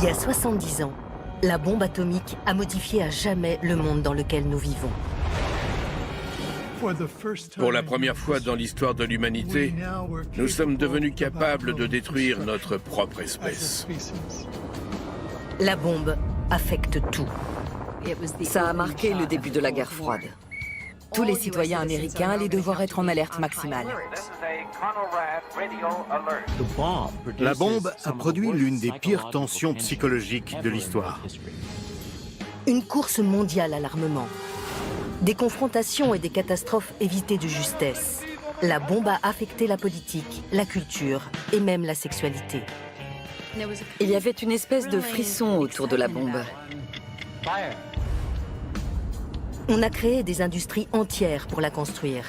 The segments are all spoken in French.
Il y a 70 ans, la bombe atomique a modifié à jamais le monde dans lequel nous vivons. Pour la première fois dans l'histoire de l'humanité, nous sommes devenus capables de détruire notre propre espèce. La bombe affecte tout. Ça a marqué le début de la guerre froide. Tous les citoyens américains allaient devoir être en alerte maximale. La bombe a produit l'une des pires tensions psychologiques de l'histoire. Une course mondiale à l'armement. Des confrontations et des catastrophes évitées de justesse. La bombe a affecté la politique, la culture et même la sexualité. Il y avait une espèce de frisson autour de la bombe. On a créé des industries entières pour la construire.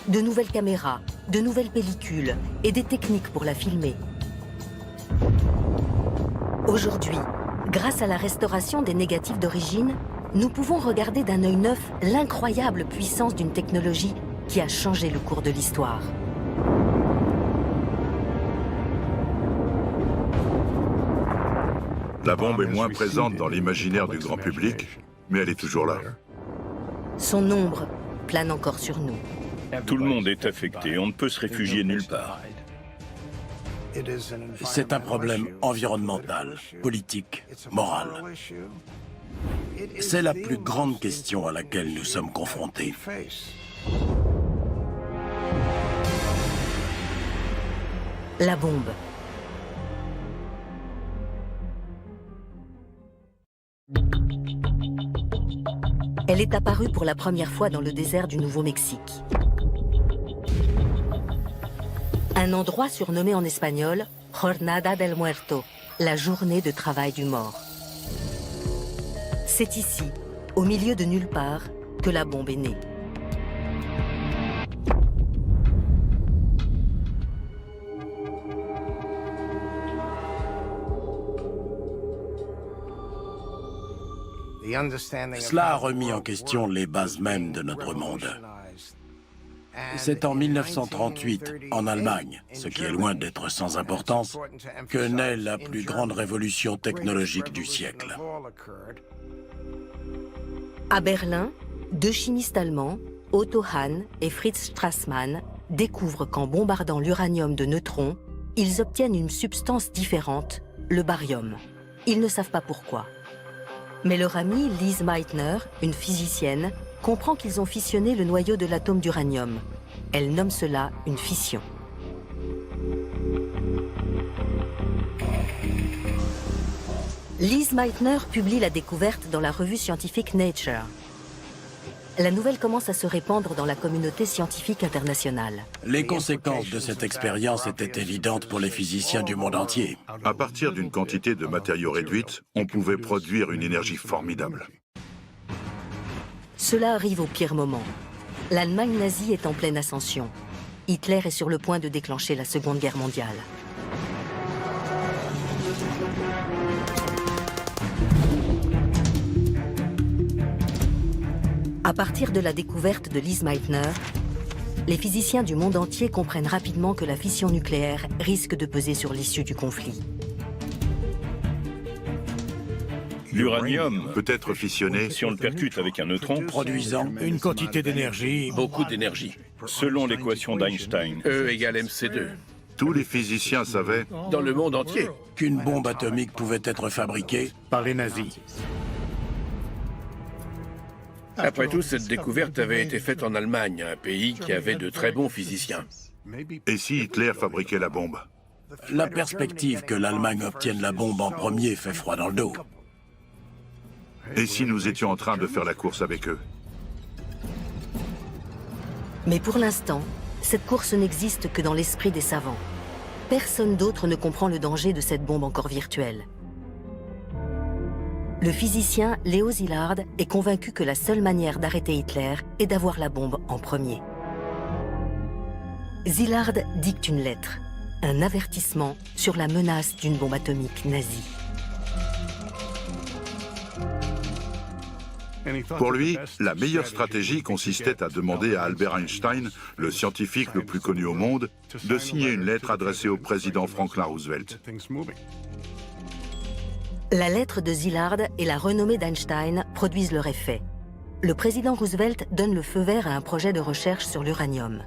De nouvelles caméras, de nouvelles pellicules et des techniques pour la filmer. Aujourd'hui, grâce à la restauration des négatifs d'origine, nous pouvons regarder d'un œil neuf l'incroyable puissance d'une technologie qui a changé le cours de l'histoire. La bombe est moins présente dans l'imaginaire du grand public, mais elle est toujours là. Son ombre plane encore sur nous. Tout le monde est affecté, on ne peut se réfugier nulle part. C'est un problème environnemental, politique, moral. C'est la plus grande question à laquelle nous sommes confrontés. La bombe. Elle est apparue pour la première fois dans le désert du Nouveau-Mexique. Un endroit surnommé en espagnol Jornada del Muerto, la journée de travail du mort. C'est ici, au milieu de nulle part, que la bombe est née. Cela a remis en question les bases mêmes de notre monde. C'est en 1938, en Allemagne, ce qui est loin d'être sans importance, que naît la plus grande révolution technologique du siècle. À Berlin, deux chimistes allemands, Otto Hahn et Fritz Strassmann, découvrent qu'en bombardant l'uranium de neutrons, ils obtiennent une substance différente, le barium. Ils ne savent pas pourquoi. Mais leur amie Lise Meitner, une physicienne, comprend qu'ils ont fissionné le noyau de l'atome d'uranium. Elle nomme cela une fission. Lise Meitner publie la découverte dans la revue scientifique Nature. La nouvelle commence à se répandre dans la communauté scientifique internationale. Les conséquences de cette expérience étaient évidentes pour les physiciens du monde entier. À partir d'une quantité de matériaux réduite, on pouvait produire une énergie formidable. Cela arrive au pire moment. L'Allemagne nazie est en pleine ascension. Hitler est sur le point de déclencher la Seconde Guerre mondiale. À partir de la découverte de Lise Meitner, les physiciens du monde entier comprennent rapidement que la fission nucléaire risque de peser sur l'issue du conflit. L'uranium peut être fissionné si on le percute avec un neutron, Produisant Une quantité d'énergie. Beaucoup d'énergie. selon l'équation d'Einstein. E égale MC2. Tous les physiciens savaient Dans le monde entier. qu'une bombe atomique pouvait être fabriquée. Par les nazis. Après tout, cette découverte avait été faite en Allemagne, un pays qui avait de très bons physiciens. et si Hitler fabriquait la bombe? La perspective que l'Allemagne obtienne la bombe en premier fait froid dans le dos. Et si nous étions en train de faire la course avec eux? Mais pour l'instant, cette course n'existe que dans l'esprit des savants. Personne d'autre ne comprend le danger de cette bombe encore virtuelle. Le physicien Leo Szilard est convaincu que la seule manière d'arrêter Hitler est d'avoir la bombe en premier. Szilard dicte une lettre, un avertissement sur la menace d'une bombe atomique nazie. Pour lui, la meilleure stratégie consistait à demander à Albert Einstein, le scientifique le plus connu au monde, de signer une lettre adressée au président Franklin Roosevelt. La lettre de Szilard et la renommée d'Einstein produisent leur effet. Le président Roosevelt donne le feu vert à un projet de recherche sur l'uranium.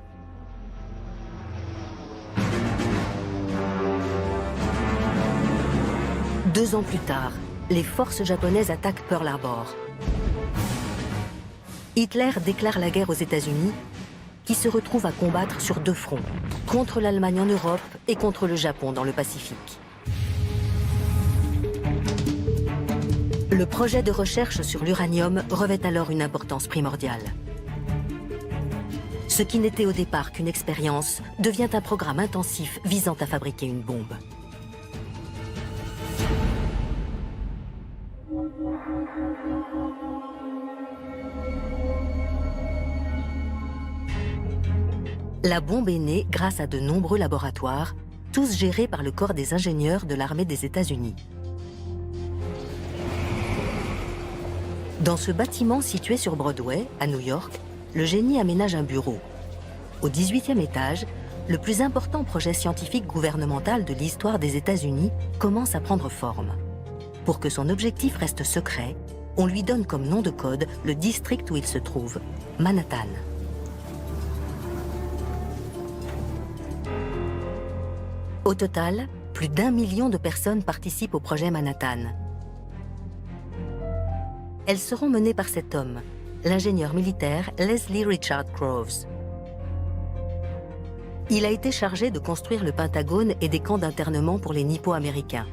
Deux ans plus tard, les forces japonaises attaquent Pearl Harbor. Hitler déclare la guerre aux États-Unis, qui se retrouvent à combattre sur deux fronts, contre l'Allemagne en Europe et contre le Japon dans le Pacifique. Le projet de recherche sur l'uranium revêt alors une importance primordiale. Ce qui n'était au départ qu'une expérience devient un programme intensif visant à fabriquer une bombe. La bombe est née grâce à de nombreux laboratoires, tous gérés par le corps des ingénieurs de l'armée des États-Unis. Dans ce bâtiment situé sur Broadway, à New York, le génie aménage un bureau. Au 18e étage, le plus important projet scientifique gouvernemental de l'histoire des États-Unis commence à prendre forme. Pour que son objectif reste secret, on lui donne comme nom de code le district où il se trouve, Manhattan. Au total, plus d'1 million de personnes participent au projet Manhattan. Elles seront menées par cet homme, l'ingénieur militaire Leslie Richard Groves. Il a été chargé de construire le Pentagone et des camps d'internement pour les nippo-américains.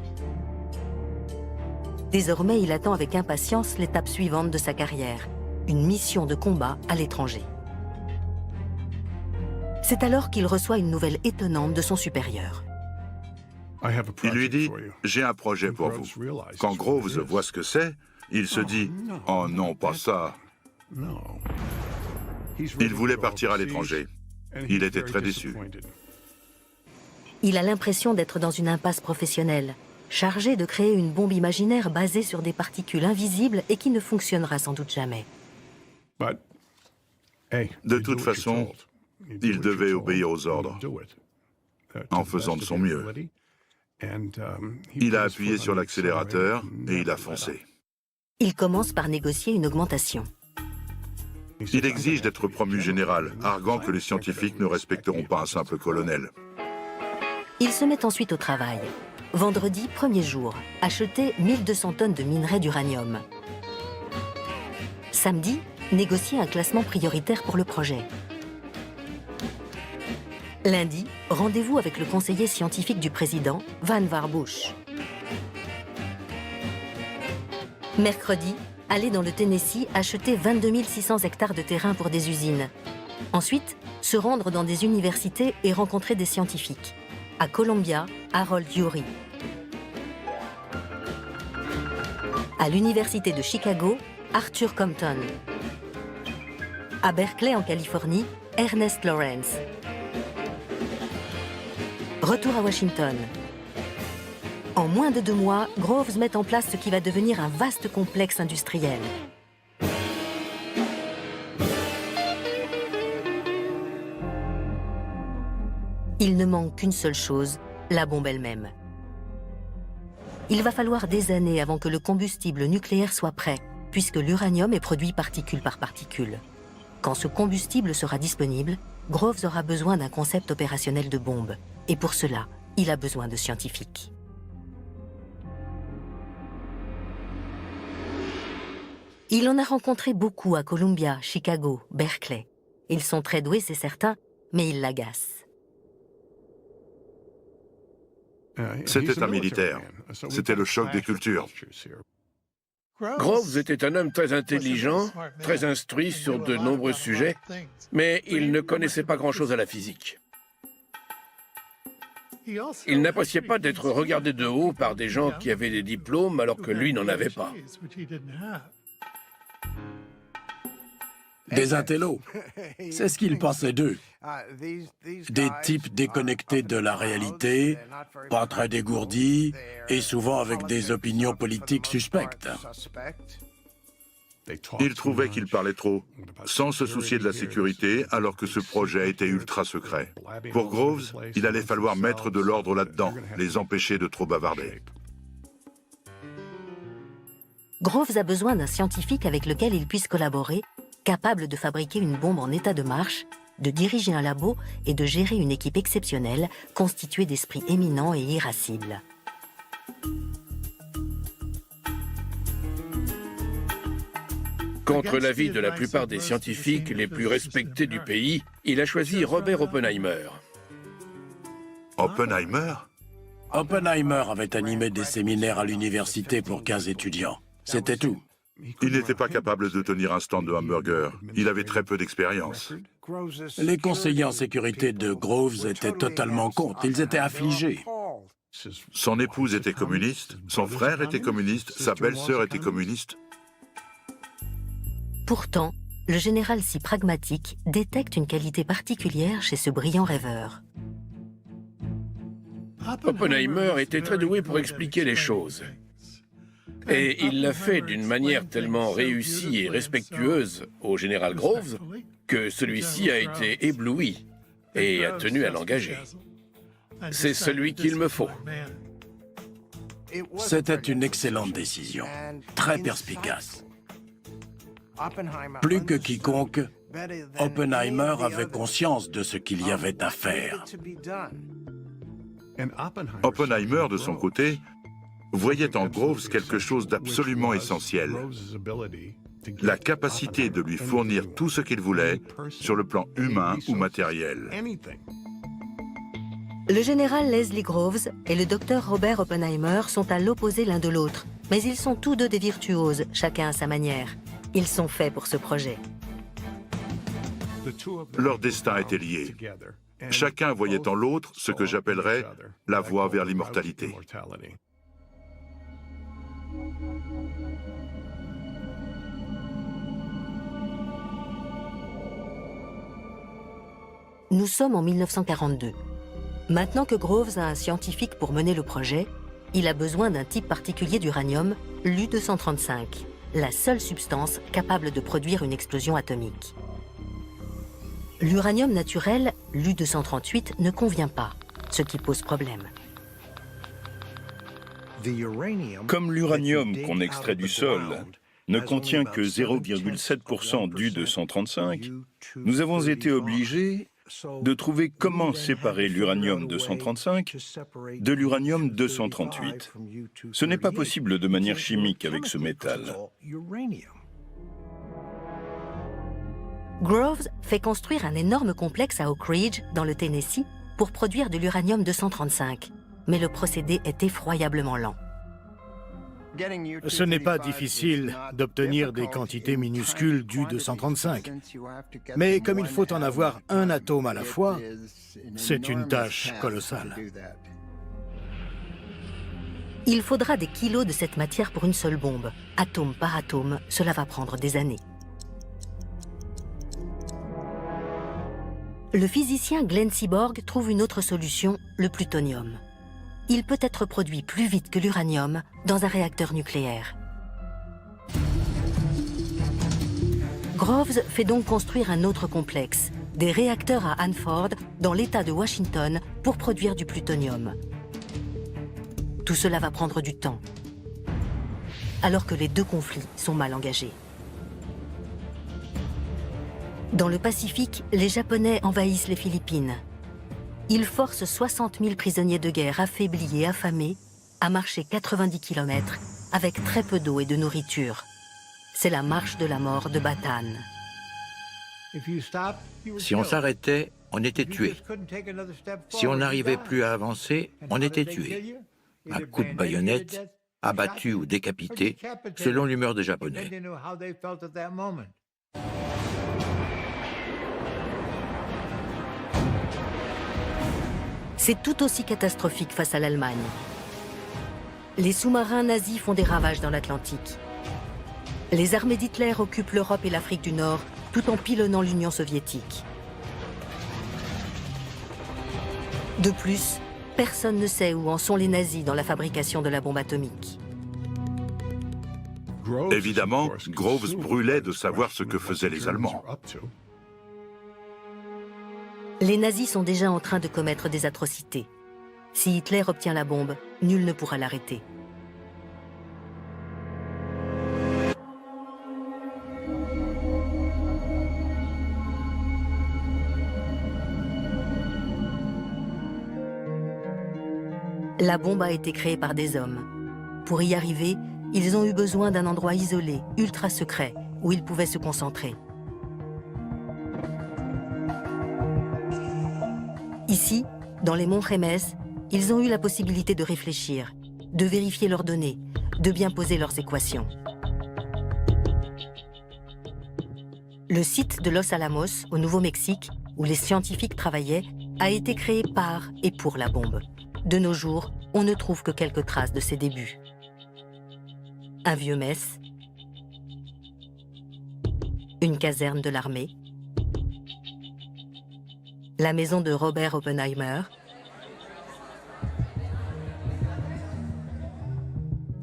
Désormais, il attend avec impatience l'étape suivante de sa carrière, une mission de combat à l'étranger. C'est alors qu'il reçoit une nouvelle étonnante de son supérieur. Il lui dit « J'ai un projet pour vous ». Quand Groves voit ce que c'est, il se dit « Oh non, pas ça ». Il voulait partir à l'étranger. Il était très déçu. Il a l'impression d'être dans une impasse professionnelle, chargé de créer une bombe imaginaire basée sur des particules invisibles et qui ne fonctionnera sans doute jamais. De toute façon, il devait obéir aux ordres, en faisant de son mieux. Il a appuyé sur l'accélérateur et il a foncé. Il commence par négocier une augmentation. Il exige d'être promu général, arguant que les scientifiques ne respecteront pas un simple colonel. Il se met ensuite au travail. Vendredi, premier jour, acheter 1200 tonnes de minerai d'uranium. Samedi, négocier un classement prioritaire pour le projet. Lundi, rendez-vous avec le conseiller scientifique du président, Vannevar Bush. Mercredi, aller dans le Tennessee acheter 22 600 hectares de terrain pour des usines. Ensuite, se rendre dans des universités et rencontrer des scientifiques. À Columbia, Harold Urey. À l'université de Chicago, Arthur Compton. À Berkeley, en Californie, Ernest Lawrence. Retour à Washington. En moins de 2 mois, Groves met en place ce qui va devenir un vaste complexe industriel. Il ne manque qu'une seule chose, la bombe elle-même. Il va falloir des années avant que le combustible nucléaire soit prêt, puisque l'uranium est produit particule par particule. Quand ce combustible sera disponible, Groves aura besoin d'un concept opérationnel de bombe. Et pour cela, il a besoin de scientifiques. Il en a rencontré beaucoup à Columbia, Chicago, Berkeley. Ils sont très doués, c'est certain, mais ils l'agacent. C'était un militaire. C'était le choc des cultures. Groves était un homme très intelligent, très instruit sur de nombreux sujets, mais il ne connaissait pas grand-chose à la physique. Il n'appréciait pas d'être regardé de haut par des gens qui avaient des diplômes alors que lui n'en avait pas. Des intellos. C'est ce qu'il pensait d'eux. Des types déconnectés de la réalité, pas très dégourdis et souvent avec des opinions politiques suspectes. Ils trouvaient qu'il parlait trop, sans se soucier de la sécurité, alors que ce projet était ultra secret. Pour Groves, il allait falloir mettre de l'ordre là-dedans, les empêcher de trop bavarder. Groves a besoin d'un scientifique avec lequel il puisse collaborer, capable de fabriquer une bombe en état de marche, de diriger un labo et de gérer une équipe exceptionnelle constituée d'esprits éminents et irascibles. Contre l'avis de la plupart des scientifiques les plus respectés du pays, il a choisi Robert Oppenheimer. Oppenheimer? Oppenheimer avait animé des séminaires à l'université pour 15 étudiants. C'était tout. Il n'était pas capable de tenir un stand de hamburger. Il avait très peu d'expérience. Les conseillers en sécurité de Groves étaient totalement contre. Ils étaient affligés. Son épouse était communiste, son frère était communiste, sa belle-sœur était communiste. Pourtant, le général si pragmatique détecte une qualité particulière chez ce brillant rêveur. Oppenheimer était très doué pour expliquer les choses. Et il l'a fait d'une manière tellement réussie et respectueuse au général Groves que celui-ci a été ébloui et a tenu à l'engager. C'est celui qu'il me faut. C'était une excellente décision, très perspicace. Plus que quiconque, Oppenheimer avait conscience de ce qu'il y avait à faire. Oppenheimer, de son côté, voyait en Groves quelque chose d'absolument essentiel. La capacité de lui fournir tout ce qu'il voulait sur le plan humain ou matériel. Le général Leslie Groves et le docteur Robert Oppenheimer sont à l'opposé l'un de l'autre, mais ils sont tous deux des virtuoses, chacun à sa manière. Ils sont faits pour ce projet. Leur destin était lié. Chacun voyait en l'autre ce que j'appellerais la voie vers l'immortalité. Nous sommes en 1942. Maintenant que Groves a un scientifique pour mener le projet, il a besoin d'un type particulier d'uranium, l'U-235, la seule substance capable de produire une explosion atomique. L'uranium naturel, l'U-238, ne convient pas, ce qui pose problème. Comme l'uranium qu'on extrait du sol ne contient que 0,7% d'U-235, nous avons été obligés de trouver comment séparer l'uranium 235 de l'uranium 238. Ce n'est pas possible de manière chimique avec ce métal. Groves fait construire un énorme complexe à Oak Ridge, dans le Tennessee, pour produire de l'uranium 235. Mais le procédé est effroyablement lent. Ce n'est pas difficile d'obtenir des quantités minuscules d'U-235. Mais comme il faut en avoir un atome à la fois, c'est une tâche colossale. Il faudra des kilos de cette matière pour une seule bombe. Atome par atome, cela va prendre des années. Le physicien Glenn Seaborg trouve une autre solution, le plutonium. Il peut être produit plus vite que l'uranium dans un réacteur nucléaire. Groves fait donc construire un autre complexe, des réacteurs à Hanford, dans l'État de Washington, pour produire du plutonium. Tout cela va prendre du temps, alors que les deux conflits sont mal engagés. Dans le Pacifique, les Japonais envahissent les Philippines. Ils forcent 60 000 prisonniers de guerre affaiblis et affamés à marcher 90 km avec très peu d'eau et de nourriture. C'est la marche de la mort de Bataan. Si on s'arrêtait, on était tué. Si on n'arrivait plus à avancer, on était tué. À coups de baïonnette, abattu ou décapité, selon l'humeur des Japonais. C'est tout aussi catastrophique face à l'Allemagne. Les sous-marins nazis font des ravages dans l'Atlantique. Les armées d'Hitler occupent l'Europe et l'Afrique du Nord, tout en pilonnant l'Union soviétique. De plus, personne ne sait où en sont les nazis dans la fabrication de la bombe atomique. Évidemment, Groves brûlait de savoir ce que faisaient les Allemands. Les nazis sont déjà en train de commettre des atrocités. Si Hitler obtient la bombe, nul ne pourra l'arrêter. La bombe a été créée par des hommes. Pour y arriver, ils ont eu besoin d'un endroit isolé, ultra secret, où ils pouvaient se concentrer. Ici, dans les monts Jemez, ils ont eu la possibilité de réfléchir, de vérifier leurs données, de bien poser leurs équations. Le site de Los Alamos, au Nouveau-Mexique, où les scientifiques travaillaient, a été créé par et pour la bombe. De nos jours, on ne trouve que quelques traces de ses débuts. Un vieux mess, une caserne de l'armée, la maison de Robert Oppenheimer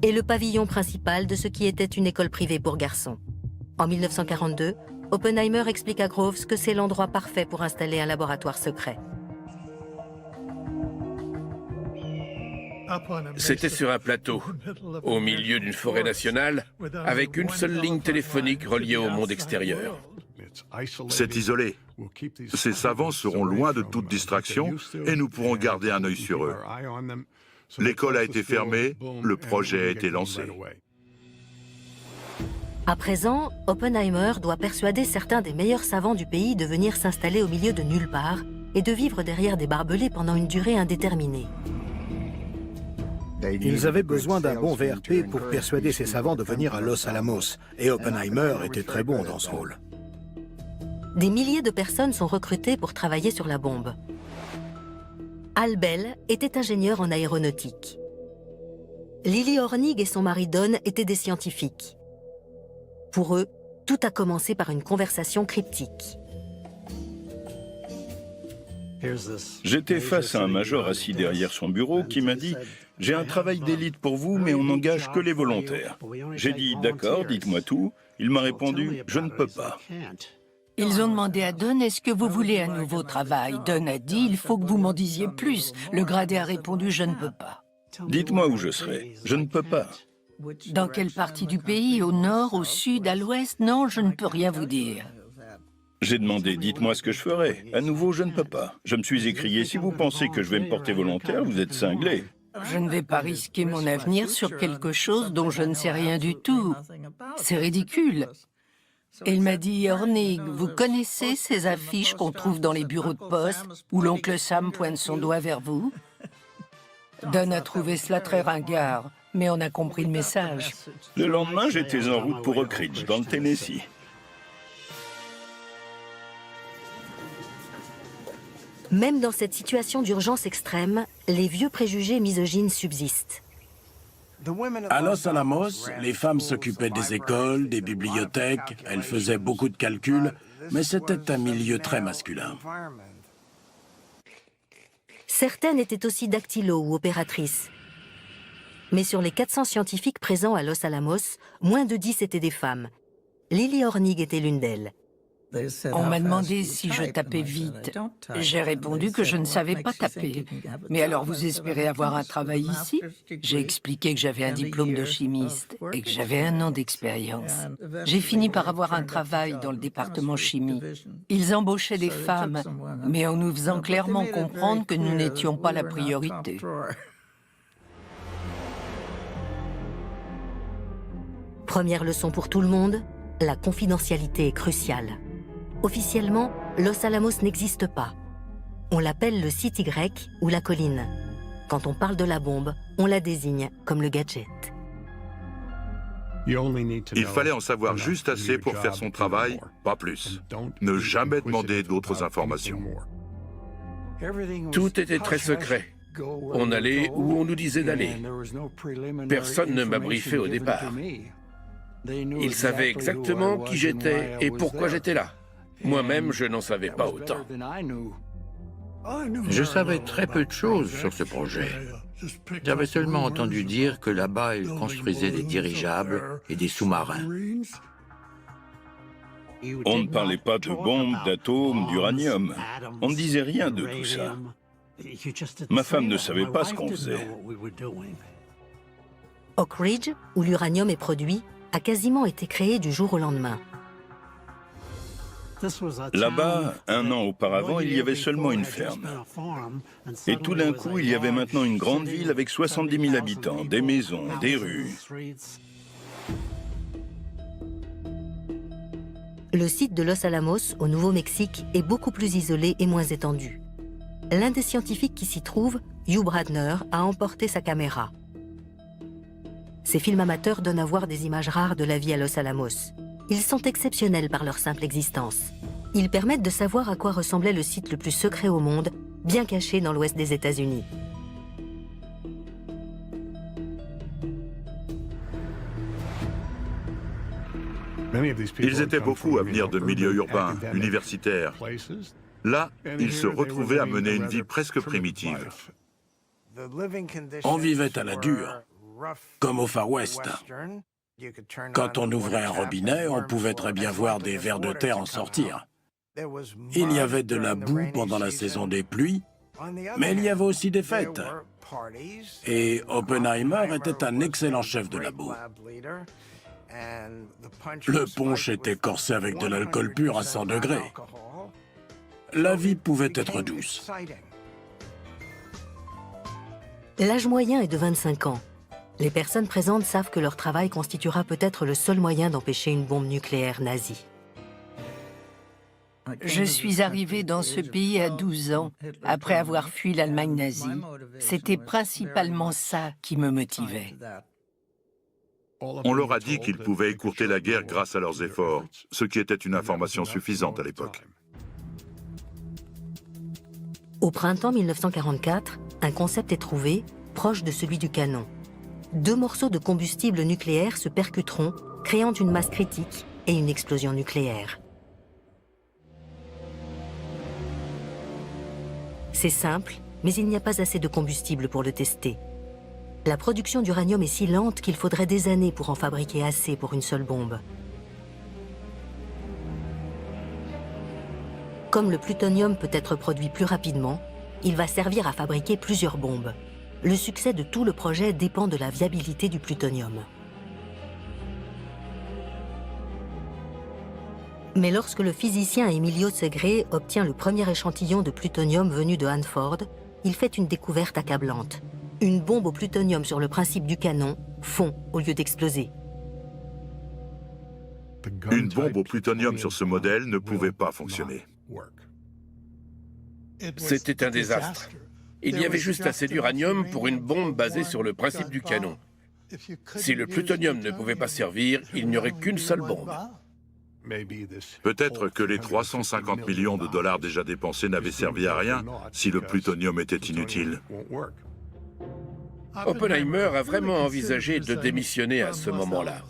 et le pavillon principal de ce qui était une école privée pour garçons. En 1942, Oppenheimer explique à Groves que c'est l'endroit parfait pour installer un laboratoire secret. C'était sur un plateau, au milieu d'une forêt nationale, avec une seule ligne téléphonique reliée au monde extérieur. C'est isolé. Ces savants seront loin de toute distraction et nous pourrons garder un œil sur eux. L'école a été fermée, le projet a été lancé. À présent, Oppenheimer doit persuader certains des meilleurs savants du pays de venir s'installer au milieu de nulle part et de vivre derrière des barbelés pendant une durée indéterminée. Ils avaient besoin d'un bon VRP pour persuader ces savants de venir à Los Alamos, et Oppenheimer était très bon dans ce rôle. Des milliers de personnes sont recrutées pour travailler sur la bombe. Al Bell était ingénieur en aéronautique. Lily Hornig et son mari Don étaient des scientifiques. Pour eux, tout a commencé par une conversation cryptique. J'étais face à un major assis derrière son bureau qui m'a dit « J'ai un travail d'élite pour vous, mais on n'engage que les volontaires. » J'ai dit « D'accord, dites-moi tout. » Il m'a répondu « Je ne peux pas. » Ils ont demandé à Don « Est-ce que vous voulez un nouveau travail ?» Don a dit « Il faut que vous m'en disiez plus. » Le gradé a répondu « Je ne peux pas. » Dites-moi où je serai. Je ne peux pas. Dans quelle partie du pays? Au nord, au sud, à l'ouest? Non, je ne peux rien vous dire. J'ai demandé, dites-moi ce que je ferai. À nouveau, je ne peux pas. Je me suis écrié, si vous pensez que je vais me porter volontaire, vous êtes cinglé. Je ne vais pas risquer mon avenir sur quelque chose dont je ne sais rien du tout. C'est ridicule. Et il m'a dit, Hornig, vous connaissez ces affiches qu'on trouve dans les bureaux de poste où l'oncle Sam pointe son doigt vers vous? Don a trouvé cela très ringard, mais on a compris le message. Le lendemain, j'étais en route pour Oak Ridge, dans le Tennessee. Même dans cette situation d'urgence extrême, les vieux préjugés misogynes subsistent. À Los Alamos, les femmes s'occupaient des écoles, des bibliothèques, elles faisaient beaucoup de calculs, mais c'était un milieu très masculin. Certaines étaient aussi dactylo ou opératrices. Mais sur les 400 scientifiques présents à Los Alamos, moins de 10 étaient des femmes. Lily Hornig était l'une d'elles. On m'a demandé si je tapais vite. J'ai répondu que je ne savais pas taper. Mais alors vous espérez avoir un travail ici? J'ai expliqué que j'avais un diplôme de chimiste et que j'avais 1 an d'expérience. J'ai fini par avoir un travail dans le département chimie. Ils embauchaient des femmes, mais en nous faisant clairement comprendre que nous n'étions pas la priorité. Première leçon pour tout le monde, la confidentialité est cruciale. Officiellement, Los Alamos n'existe pas. On l'appelle le site Y ou la colline. Quand on parle de la bombe, on la désigne comme le gadget. Il fallait en savoir juste assez pour faire son travail, pas plus. Ne jamais demander d'autres informations. Tout était très secret. On allait où on nous disait d'aller. Personne ne m'a briefé au départ. Ils savaient exactement qui j'étais et pourquoi j'étais là. Moi-même, je n'en savais pas autant. Je savais très peu de choses sur ce projet. J'avais seulement entendu dire que là-bas, ils construisaient des dirigeables et des sous-marins. On ne parlait pas de bombes, d'atomes, d'uranium. On ne disait rien de tout ça. Ma femme ne savait pas ce qu'on faisait. Oak Ridge, où l'uranium est produit, a quasiment été créé du jour au lendemain. Là-bas, 1 an auparavant, il y avait seulement une ferme. Et tout d'un coup, il y avait maintenant une grande ville avec 70 000 habitants, des maisons, des rues. Le site de Los Alamos, au Nouveau-Mexique, est beaucoup plus isolé et moins étendu. L'un des scientifiques qui s'y trouve, Hugh Bradner, a emporté sa caméra. Ces films amateurs donnent à voir des images rares de la vie à Los Alamos. Ils sont exceptionnels par leur simple existence. Ils permettent de savoir à quoi ressemblait le site le plus secret au monde, bien caché dans l'ouest des États-Unis. Ils étaient beaucoup à venir de milieux urbains, universitaires. Là, ils se retrouvaient à mener une vie presque primitive. On vivait à la dure, comme au Far West. Quand on ouvrait un robinet, on pouvait très bien voir des vers de terre en sortir. Il y avait de la boue pendant la saison des pluies, mais il y avait aussi des fêtes. Et Oppenheimer était un excellent chef de labo. Le punch était corsé avec de l'alcool pur à 100 degrés. La vie pouvait être douce. L'âge moyen est de 25 ans. Les personnes présentes savent que leur travail constituera peut-être le seul moyen d'empêcher une bombe nucléaire nazie. Je suis arrivée dans ce pays à 12 ans, après avoir fui l'Allemagne nazie. C'était principalement ça qui me motivait. On leur a dit qu'ils pouvaient écourter la guerre grâce à leurs efforts, ce qui était une information suffisante à l'époque. Au printemps 1944, un concept est trouvé, proche de celui du canon. 2 morceaux de combustible nucléaire se percuteront, créant une masse critique et une explosion nucléaire. C'est simple, mais il n'y a pas assez de combustible pour le tester. La production d'uranium est si lente qu'il faudrait des années pour en fabriquer assez pour une seule bombe. Comme le plutonium peut être produit plus rapidement, il va servir à fabriquer plusieurs bombes. Le succès de tout le projet dépend de la viabilité du plutonium. Mais lorsque le physicien Emilio Segre obtient le premier échantillon de plutonium venu de Hanford, il fait une découverte accablante. Une bombe au plutonium sur le principe du canon fond au lieu d'exploser. Une bombe au plutonium sur ce modèle ne pouvait pas fonctionner. C'était un désastre. Il y avait juste assez d'uranium pour une bombe basée sur le principe du canon. Si le plutonium ne pouvait pas servir, il n'y aurait qu'une seule bombe. Peut-être que les 350 millions de dollars déjà dépensés n'avaient servi à rien si le plutonium était inutile. Oppenheimer a vraiment envisagé de démissionner à ce moment-là.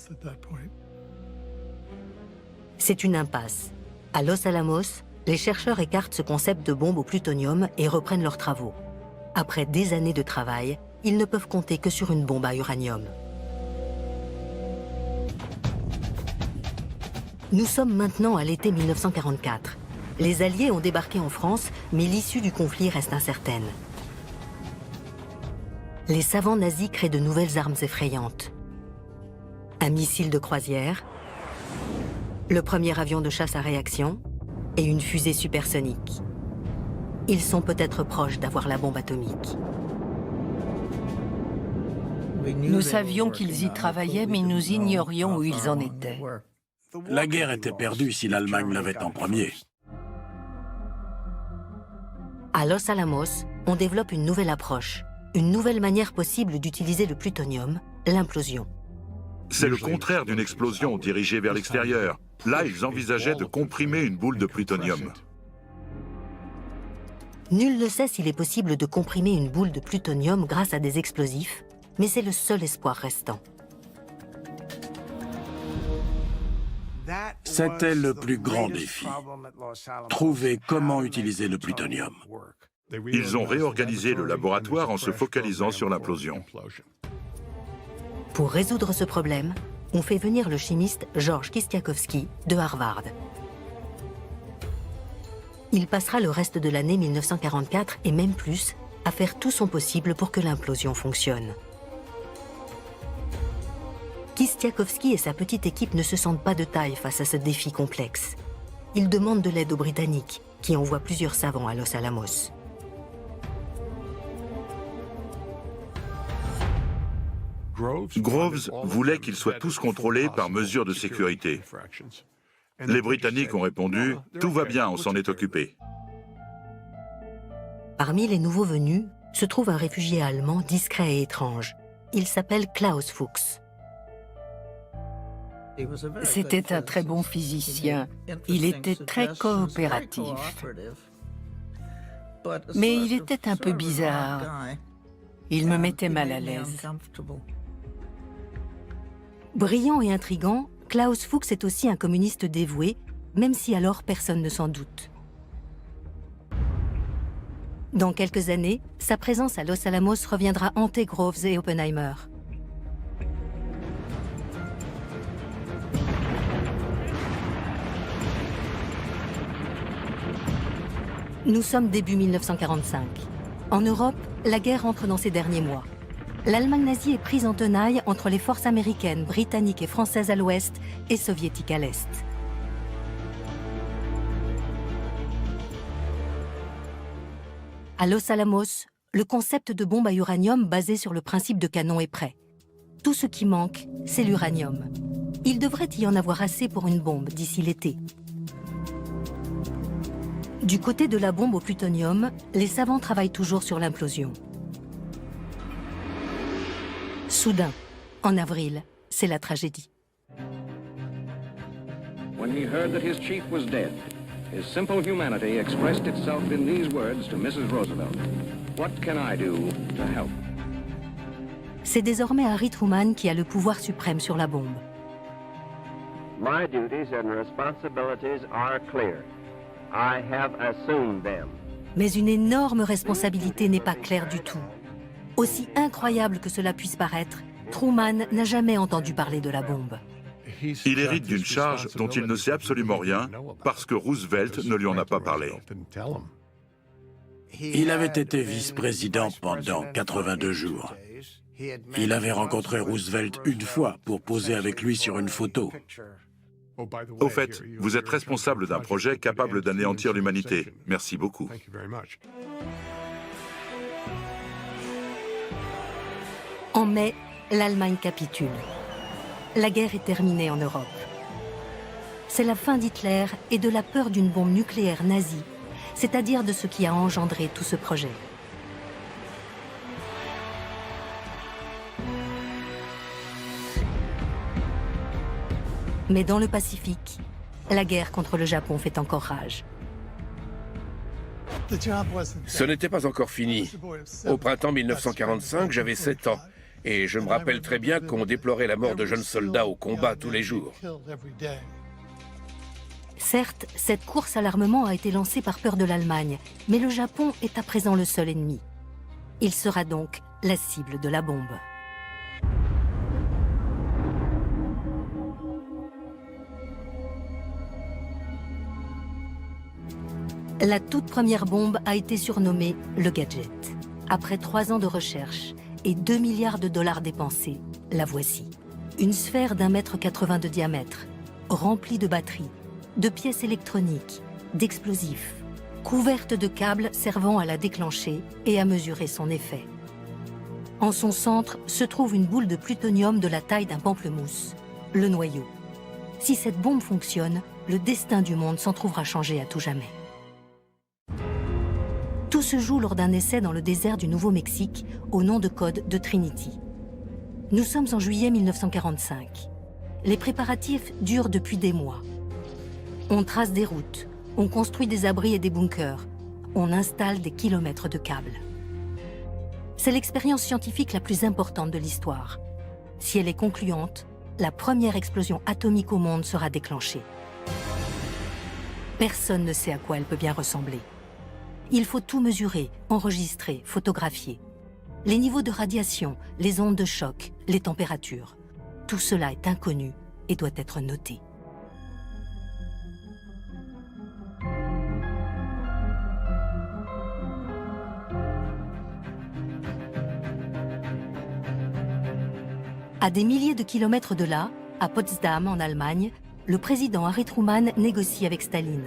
C'est une impasse. À Los Alamos, les chercheurs écartent ce concept de bombe au plutonium et reprennent leurs travaux. Après des années de travail, ils ne peuvent compter que sur une bombe à uranium. Nous sommes maintenant à l'été 1944. Les Alliés ont débarqué en France, mais l'issue du conflit reste incertaine. Les savants nazis créent de nouvelles armes effrayantes. Un missile de croisière, le premier avion de chasse à réaction et une fusée supersonique. Ils sont peut-être proches d'avoir la bombe atomique. Nous savions qu'ils y travaillaient, mais nous ignorions où ils en étaient. La guerre était perdue si l'Allemagne l'avait en premier. À Los Alamos, on développe une nouvelle approche, une nouvelle manière possible d'utiliser le plutonium, l'implosion. C'est le contraire d'une explosion dirigée vers l'extérieur. Là, ils envisageaient de comprimer une boule de plutonium. Nul ne sait s'il est possible de comprimer une boule de plutonium grâce à des explosifs, mais c'est le seul espoir restant. C'était le plus grand défi. Trouver comment utiliser le plutonium. Ils ont réorganisé le laboratoire en se focalisant sur l'implosion. Pour résoudre ce problème, on fait venir le chimiste George Kistiakowsky de Harvard. Il passera le reste de l'année 1944 et même plus à faire tout son possible pour que l'implosion fonctionne. Kistiakowsky et sa petite équipe ne se sentent pas de taille face à ce défi complexe. Ils demandent de l'aide aux Britanniques, qui envoient plusieurs savants à Los Alamos. Groves voulait qu'ils soient tous contrôlés par mesure de sécurité. Les Britanniques ont répondu « Tout va bien, on s'en est occupé ». Parmi les nouveaux venus se trouve un réfugié allemand discret et étrange. Il s'appelle Klaus Fuchs. C'était un très bon physicien. Il était très coopératif. Mais il était un peu bizarre. Il me mettait mal à l'aise. Brillant et intrigant, Klaus Fuchs est aussi un communiste dévoué, même si alors personne ne s'en doute. Dans quelques années, sa présence à Los Alamos reviendra hanter Groves et Oppenheimer. Nous sommes début 1945. En Europe, la guerre entre dans ses derniers mois. L'Allemagne nazie est prise en tenaille entre les forces américaines, britanniques et françaises à l'ouest et soviétiques à l'est. À Los Alamos, le concept de bombe à uranium basé sur le principe de canon est prêt. Tout ce qui manque, c'est l'uranium. Il devrait y en avoir assez pour une bombe d'ici l'été. Du côté de la bombe au plutonium, les savants travaillent toujours sur l'implosion. Soudain, en avril, c'est la tragédie. When he heard that his chief was dead, his simple humanity expressed itself in these words to Mrs. Roosevelt. What can I do to help? C'est désormais Harry Truman qui a le pouvoir suprême sur la bombe. My duties and responsibilities are clear. I have assumed them. Mais une énorme responsabilité n'est pas claire du tout. Aussi incroyable que cela puisse paraître, Truman n'a jamais entendu parler de la bombe. Il hérite d'une charge dont il ne sait absolument rien parce que Roosevelt ne lui en a pas parlé. Il avait été vice-président pendant 82 jours. Il avait rencontré Roosevelt une fois pour poser avec lui sur une photo. Au fait, vous êtes responsable d'un projet capable d'anéantir l'humanité. Merci beaucoup. En mai, l'Allemagne capitule. La guerre est terminée en Europe. C'est la fin d'Hitler et de la peur d'une bombe nucléaire nazie, c'est-à-dire de ce qui a engendré tout ce projet. Mais dans le Pacifique, la guerre contre le Japon fait encore rage. Ce n'était pas encore fini. Au printemps 1945, j'avais 7 ans. Et je me rappelle très bien qu'on déplorait la mort de jeunes soldats au combat tous les jours. Certes, cette course à l'armement a été lancée par peur de l'Allemagne, mais le Japon est à présent le seul ennemi. Il sera donc la cible de la bombe. La toute première bombe a été surnommée le Gadget. Après 3 ans de recherche et 2 milliards de dollars dépensés, la voici. Une sphère d'1,80 m de diamètre, remplie de batteries, de pièces électroniques, d'explosifs, couverte de câbles servant à la déclencher et à mesurer son effet. En son centre se trouve une boule de plutonium de la taille d'un pamplemousse, le noyau. Si cette bombe fonctionne, le destin du monde s'en trouvera changé à tout jamais. Tout se joue lors d'un essai dans le désert du Nouveau-Mexique, au nom de code de Trinity. Nous sommes en juillet 1945. Les préparatifs durent depuis des mois. On trace des routes, on construit des abris et des bunkers, on installe des kilomètres de câbles. C'est l'expérience scientifique la plus importante de l'histoire. Si elle est concluante, la première explosion atomique au monde sera déclenchée. Personne ne sait à quoi elle peut bien ressembler. Il faut tout mesurer, enregistrer, photographier. Les niveaux de radiation, les ondes de choc, les températures. Tout cela est inconnu et doit être noté. À des milliers de kilomètres de là, à Potsdam, en Allemagne, le président Harry Truman négocie avec Staline.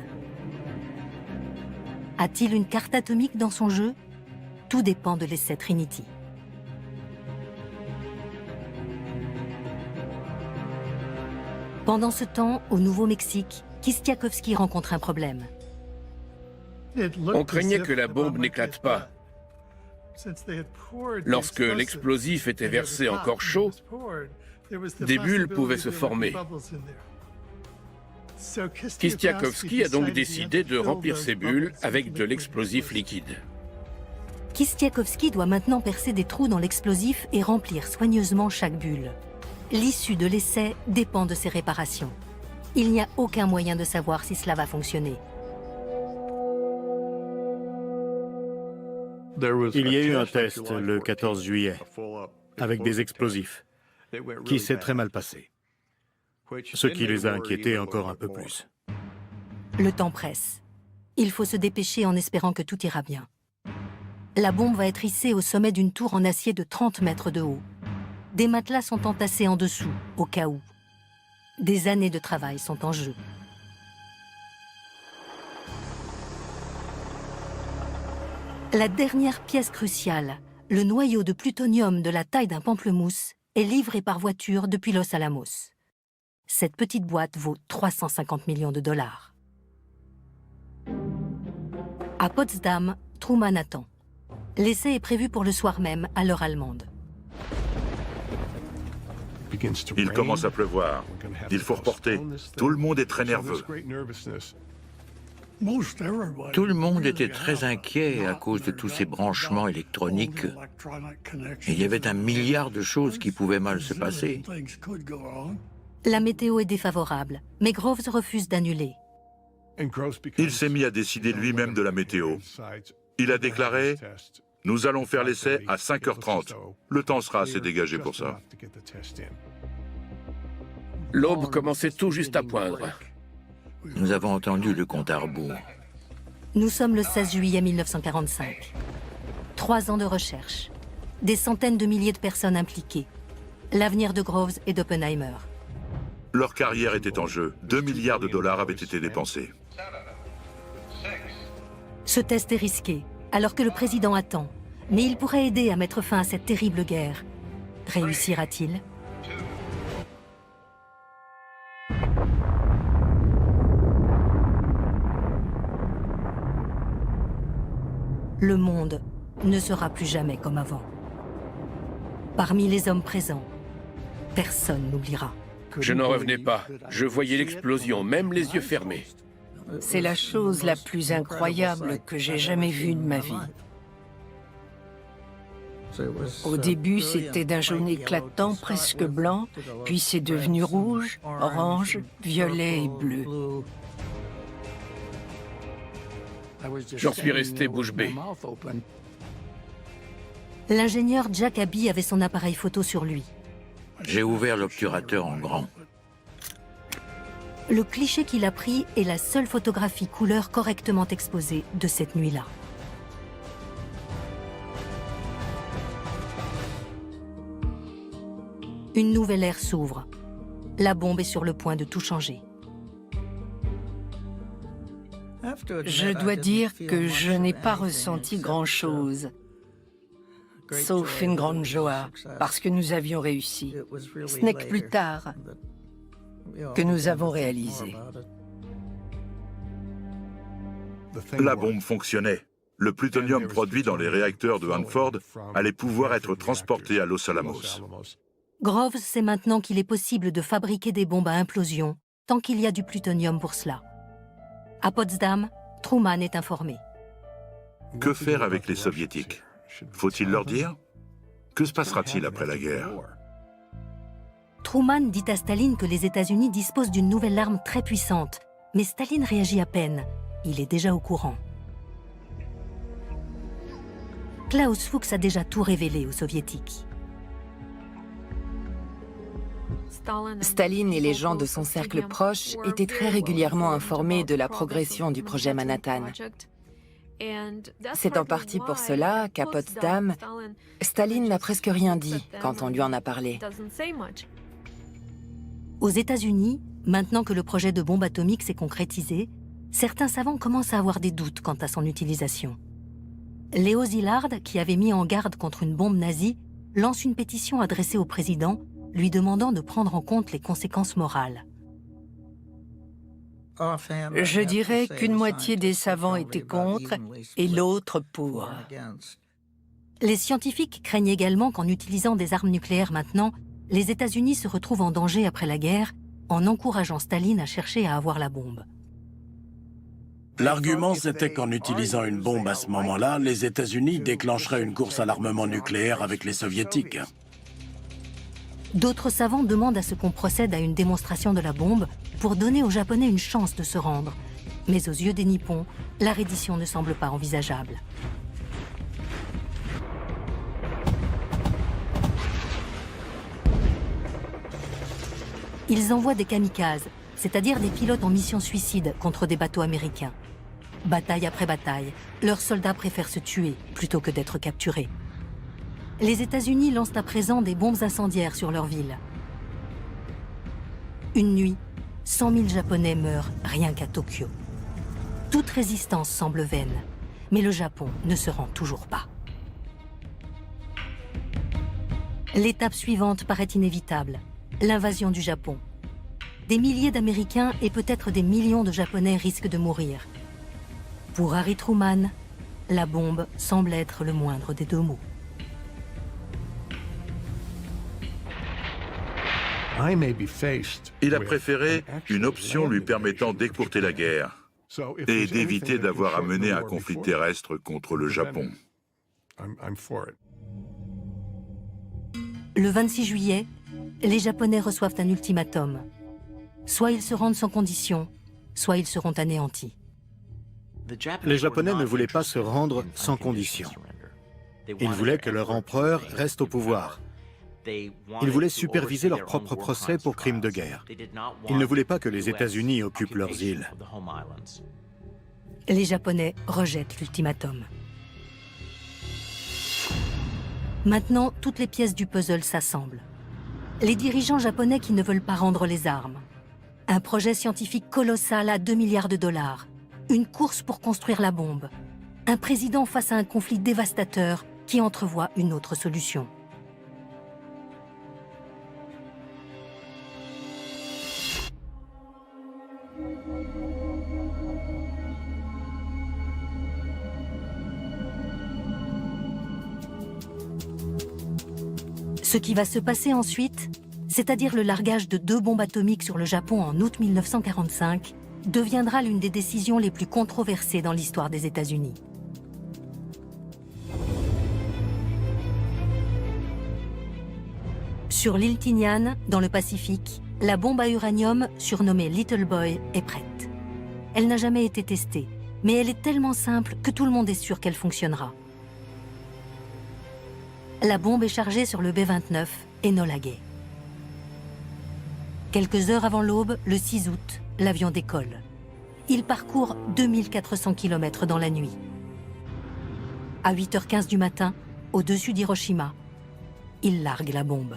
A-t-il une carte atomique dans son jeu? Tout dépend de l'essai Trinity. Pendant ce temps, au Nouveau-Mexique, Kistiakowsky rencontre un problème. On craignait que la bombe n'éclate pas. Lorsque l'explosif était versé encore chaud, des bulles pouvaient se former. Kistiakowsky a donc décidé de remplir ces bulles avec de l'explosif liquide. Kistiakowsky doit maintenant percer des trous dans l'explosif et remplir soigneusement chaque bulle. L'issue de l'essai dépend de ces réparations. Il n'y a aucun moyen de savoir si cela va fonctionner. Il y a eu un test le 14 juillet avec des explosifs qui s'est très mal passé, ce qui les a inquiétés encore un peu plus. Le temps presse. Il faut se dépêcher en espérant que tout ira bien. La bombe va être hissée au sommet d'une tour en acier de 30 mètres de haut. Des matelas sont entassés en dessous, au cas où. Des années de travail sont en jeu. La dernière pièce cruciale, le noyau de plutonium de la taille d'un pamplemousse, est livré par voiture depuis Los Alamos. Cette petite boîte vaut 350 millions de dollars. À Potsdam, Truman attend. L'essai est prévu pour le soir même, à l'heure allemande. Il commence à pleuvoir. Il faut reporter. Tout le monde est très nerveux. Tout le monde était très inquiet à cause de tous ces branchements électroniques. Il y avait 1 milliard de choses qui pouvaient mal se passer. La météo est défavorable, mais Groves refuse d'annuler. Il s'est mis à décider lui-même de la météo. Il a déclaré « Nous allons faire l'essai à 5h30. Le temps sera assez dégagé pour ça. » L'aube commençait tout juste à poindre. Nous avons entendu le compte à rebours. Nous sommes le 16 juillet 1945. 3 ans de recherche. Des centaines de milliers de personnes impliquées. L'avenir de Groves et d'Oppenheimer. Leur carrière était en jeu. 2 milliards de dollars avaient été dépensés. Ce test est risqué, alors que le président attend. Mais il pourrait aider à mettre fin à cette terrible guerre. Réussira-t-il ? Le monde ne sera plus jamais comme avant. Parmi les hommes présents, personne n'oubliera. Je n'en revenais pas. Je voyais l'explosion, même les yeux fermés. C'est la chose la plus incroyable que j'ai jamais vue de ma vie. Au début, c'était d'un jaune éclatant, presque blanc, puis c'est devenu rouge, orange, violet et bleu. J'en suis resté bouche bée. L'ingénieur Jack Abbey avait son appareil photo sur lui. J'ai ouvert l'obturateur en grand. Le cliché qu'il a pris est la seule photographie couleur correctement exposée de cette nuit-là. Une nouvelle ère s'ouvre. La bombe est sur le point de tout changer. Je dois dire que je n'ai pas ressenti grand-chose, sauf une grande joie, parce que nous avions réussi. Ce n'est que plus tard que nous avons réalisé. La bombe fonctionnait. Le plutonium produit dans les réacteurs de Hanford allait pouvoir être transporté à Los Alamos. Groves sait maintenant qu'il est possible de fabriquer des bombes à implosion tant qu'il y a du plutonium pour cela. À Potsdam, Truman est informé. Que faire avec les Soviétiques? Faut-il leur dire? Que se passera-t-il après la guerre? Truman dit à Staline que les États-Unis disposent d'une nouvelle arme très puissante, mais Staline réagit à peine. Il est déjà au courant. Klaus Fuchs a déjà tout révélé aux Soviétiques. Staline et les gens de son cercle proche étaient très régulièrement informés de la progression du projet Manhattan. C'est en partie pour cela qu'à Potsdam, Staline n'a presque rien dit quand on lui en a parlé. Aux États-Unis, maintenant que le projet de bombe atomique s'est concrétisé, certains savants commencent à avoir des doutes quant à son utilisation. Léo Szilard, qui avait mis en garde contre une bombe nazie, lance une pétition adressée au président, lui demandant de prendre en compte les conséquences morales. Je dirais qu'une moitié des savants étaient contre et l'autre pour. Les scientifiques craignent également qu'en utilisant des armes nucléaires maintenant, les États-Unis se retrouvent en danger après la guerre en encourageant Staline à chercher à avoir la bombe. L'argument, c'était qu'en utilisant une bombe à ce moment-là, les États-Unis déclencheraient une course à l'armement nucléaire avec les Soviétiques. D'autres savants demandent à ce qu'on procède à une démonstration de la bombe pour donner aux Japonais une chance de se rendre. Mais aux yeux des Nippons, la reddition ne semble pas envisageable. Ils envoient des kamikazes, c'est-à-dire des pilotes en mission suicide contre des bateaux américains. Bataille après bataille, leurs soldats préfèrent se tuer plutôt que d'être capturés. Les États-Unis lancent à présent des bombes incendiaires sur leur ville. Une nuit, 100 000 Japonais meurent rien qu'à Tokyo. Toute résistance semble vaine, mais le Japon ne se rend toujours pas. L'étape suivante paraît inévitable, l'invasion du Japon. Des milliers d'Américains et peut-être des millions de Japonais risquent de mourir. Pour Harry Truman, la bombe semble être le moindre des deux maux. Il a préféré une option lui permettant d'écourter la guerre et d'éviter d'avoir à mener un conflit terrestre contre le Japon. Le 26 juillet, les Japonais reçoivent un ultimatum. Soit ils se rendent sans condition, soit ils seront anéantis. Les Japonais ne voulaient pas se rendre sans condition. Ils voulaient que leur empereur reste au pouvoir. Ils voulaient superviser leur propre procès pour crimes de guerre. Ils ne voulaient pas que les États-Unis occupent leurs îles. Les Japonais rejettent l'ultimatum. Maintenant, toutes les pièces du puzzle s'assemblent. Les dirigeants japonais qui ne veulent pas rendre les armes. Un projet scientifique colossal à 2 milliards de dollars. Une course pour construire la bombe. Un président face à un conflit dévastateur qui entrevoit une autre solution. Ce qui va se passer ensuite, c'est-à-dire le largage de 2 bombes atomiques sur le Japon en août 1945, deviendra l'une des décisions les plus controversées dans l'histoire des États-Unis. Sur l'île Tinian, dans le Pacifique, la bombe à uranium, surnommée Little Boy, est prête. Elle n'a jamais été testée, mais elle est tellement simple que tout le monde est sûr qu'elle fonctionnera. La bombe est chargée sur le B-29 Enola Gay. Quelques heures avant l'aube, le 6 août, l'avion décolle. Il parcourt 2400 km dans la nuit. À 8h15 du matin, au-dessus d'Hiroshima, il largue la bombe.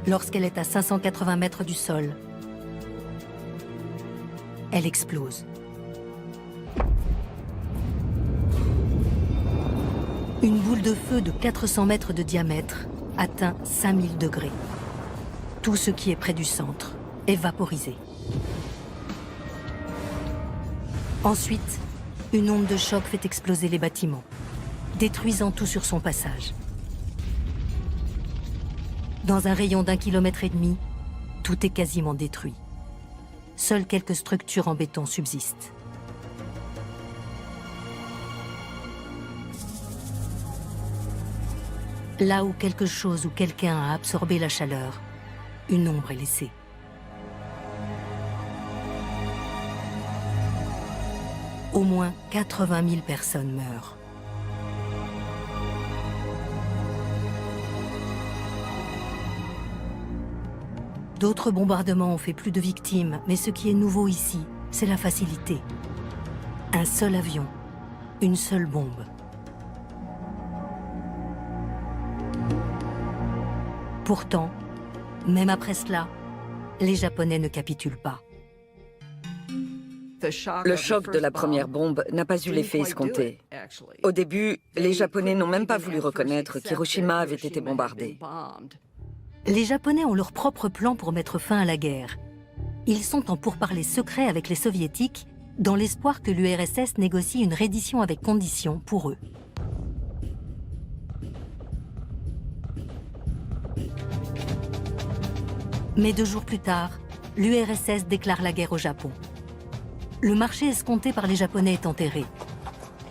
Lorsqu'elle est à 580 mètres du sol, elle explose. Une boule de feu de 400 mètres de diamètre atteint 5000 degrés. Tout ce qui est près du centre est vaporisé. Ensuite, une onde de choc fait exploser les bâtiments, détruisant tout sur son passage. Dans un rayon d'1,5 km, tout est quasiment détruit. Seules quelques structures en béton subsistent. Là où quelque chose ou quelqu'un a absorbé la chaleur, une ombre est laissée. Au moins 80 000 personnes meurent. D'autres bombardements ont fait plus de victimes, mais ce qui est nouveau ici, c'est la facilité. Un seul avion, une seule bombe. Pourtant, même après cela, les Japonais ne capitulent pas. Le choc de la première bombe n'a pas eu l'effet escompté. Au début, les Japonais n'ont même pas voulu reconnaître qu'Hiroshima avait été bombardée. Les Japonais ont leur propre plan pour mettre fin à la guerre. Ils sont en pourparlers secrets avec les Soviétiques dans l'espoir que l'URSS négocie une reddition avec conditions pour eux. Mais 2 jours plus tard, l'URSS déclare la guerre au Japon. Le marché escompté par les Japonais est enterré.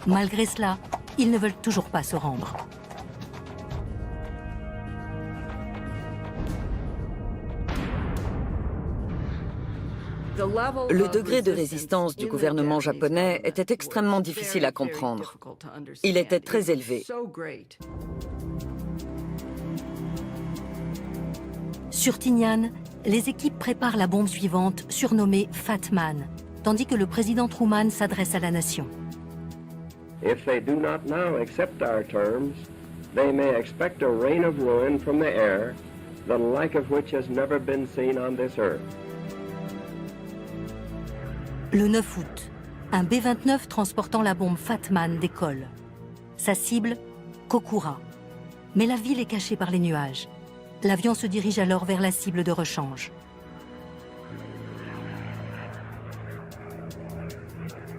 Malgré cela, ils ne veulent toujours pas se rendre. Le degré de résistance du gouvernement japonais était extrêmement difficile à comprendre. Il était très élevé. Sur Tinian, les équipes préparent la bombe suivante, surnommée Fat Man, tandis que le président Truman s'adresse à la nation. If they do not now accept our terms, they may expect a rain of ruin from the air, the like of which has never been seen on this earth. Le 9 août, un B-29 transportant la bombe Fat Man décolle. Sa cible, Kokura. Mais la ville est cachée par les nuages. L'avion se dirige alors vers la cible de rechange.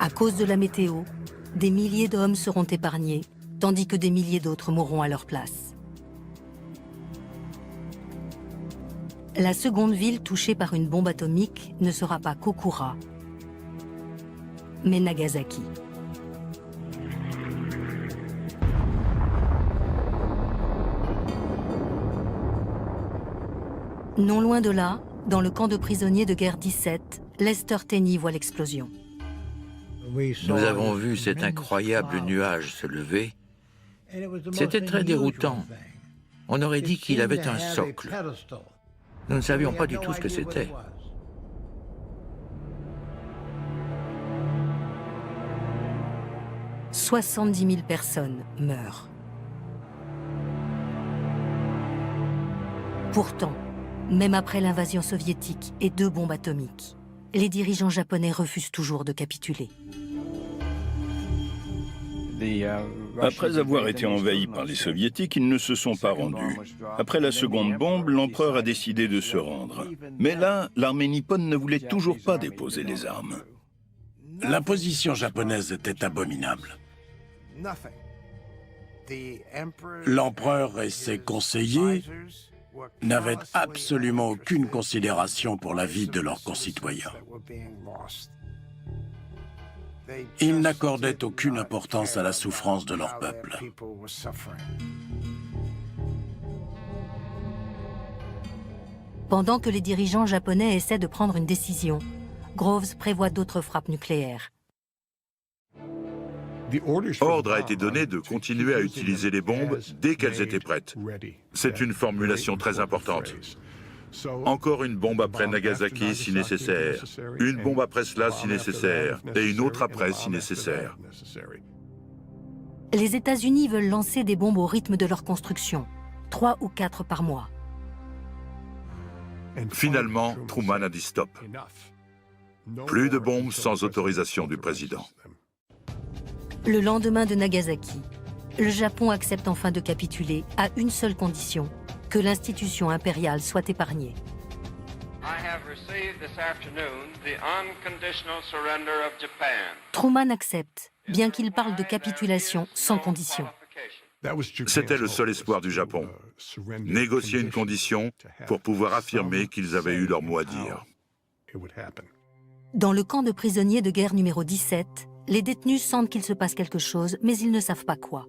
À cause de la météo, des milliers d'hommes seront épargnés, tandis que des milliers d'autres mourront à leur place. La seconde ville touchée par une bombe atomique ne sera pas Kokura, mais Nagasaki. Non loin de là, dans le camp de prisonniers de guerre 17, Lester Tenney voit l'explosion. Nous avons vu cet incroyable nuage se lever. C'était très déroutant. On aurait dit qu'il avait un socle. Nous ne savions pas du tout ce que c'était. « 70 000 personnes meurent. Pourtant, même après l'invasion soviétique et 2 bombes atomiques, les dirigeants japonais refusent toujours de capituler. Après avoir été envahis par les Soviétiques, ils ne se sont pas rendus. Après la seconde bombe, l'empereur a décidé de se rendre. Mais là, l'armée nippone ne voulait toujours pas déposer les armes. La position japonaise était abominable. L'empereur et ses conseillers n'avaient absolument aucune considération pour la vie de leurs concitoyens. Ils n'accordaient aucune importance à la souffrance de leur peuple. Pendant que les dirigeants japonais essaient de prendre une décision, Groves prévoit d'autres frappes nucléaires. Ordre a été donné de continuer à utiliser les bombes dès qu'elles étaient prêtes. C'est une formulation très importante. Encore une bombe après Nagasaki si nécessaire, une bombe après cela si nécessaire, et une autre après si nécessaire. Les États-Unis veulent lancer des bombes au rythme de leur construction, 3 ou 4 par mois. Finalement, Truman a dit stop. Plus de bombes sans autorisation du président. Le lendemain de Nagasaki, le Japon accepte enfin de capituler à une seule condition, que l'institution impériale soit épargnée. Truman accepte, bien qu'il parle de capitulation sans condition. C'était le seul espoir du Japon. Négocier une condition pour pouvoir affirmer qu'ils avaient eu leur mot à dire. Dans le camp de prisonniers de guerre numéro 17, les détenus sentent qu'il se passe quelque chose, mais ils ne savent pas quoi.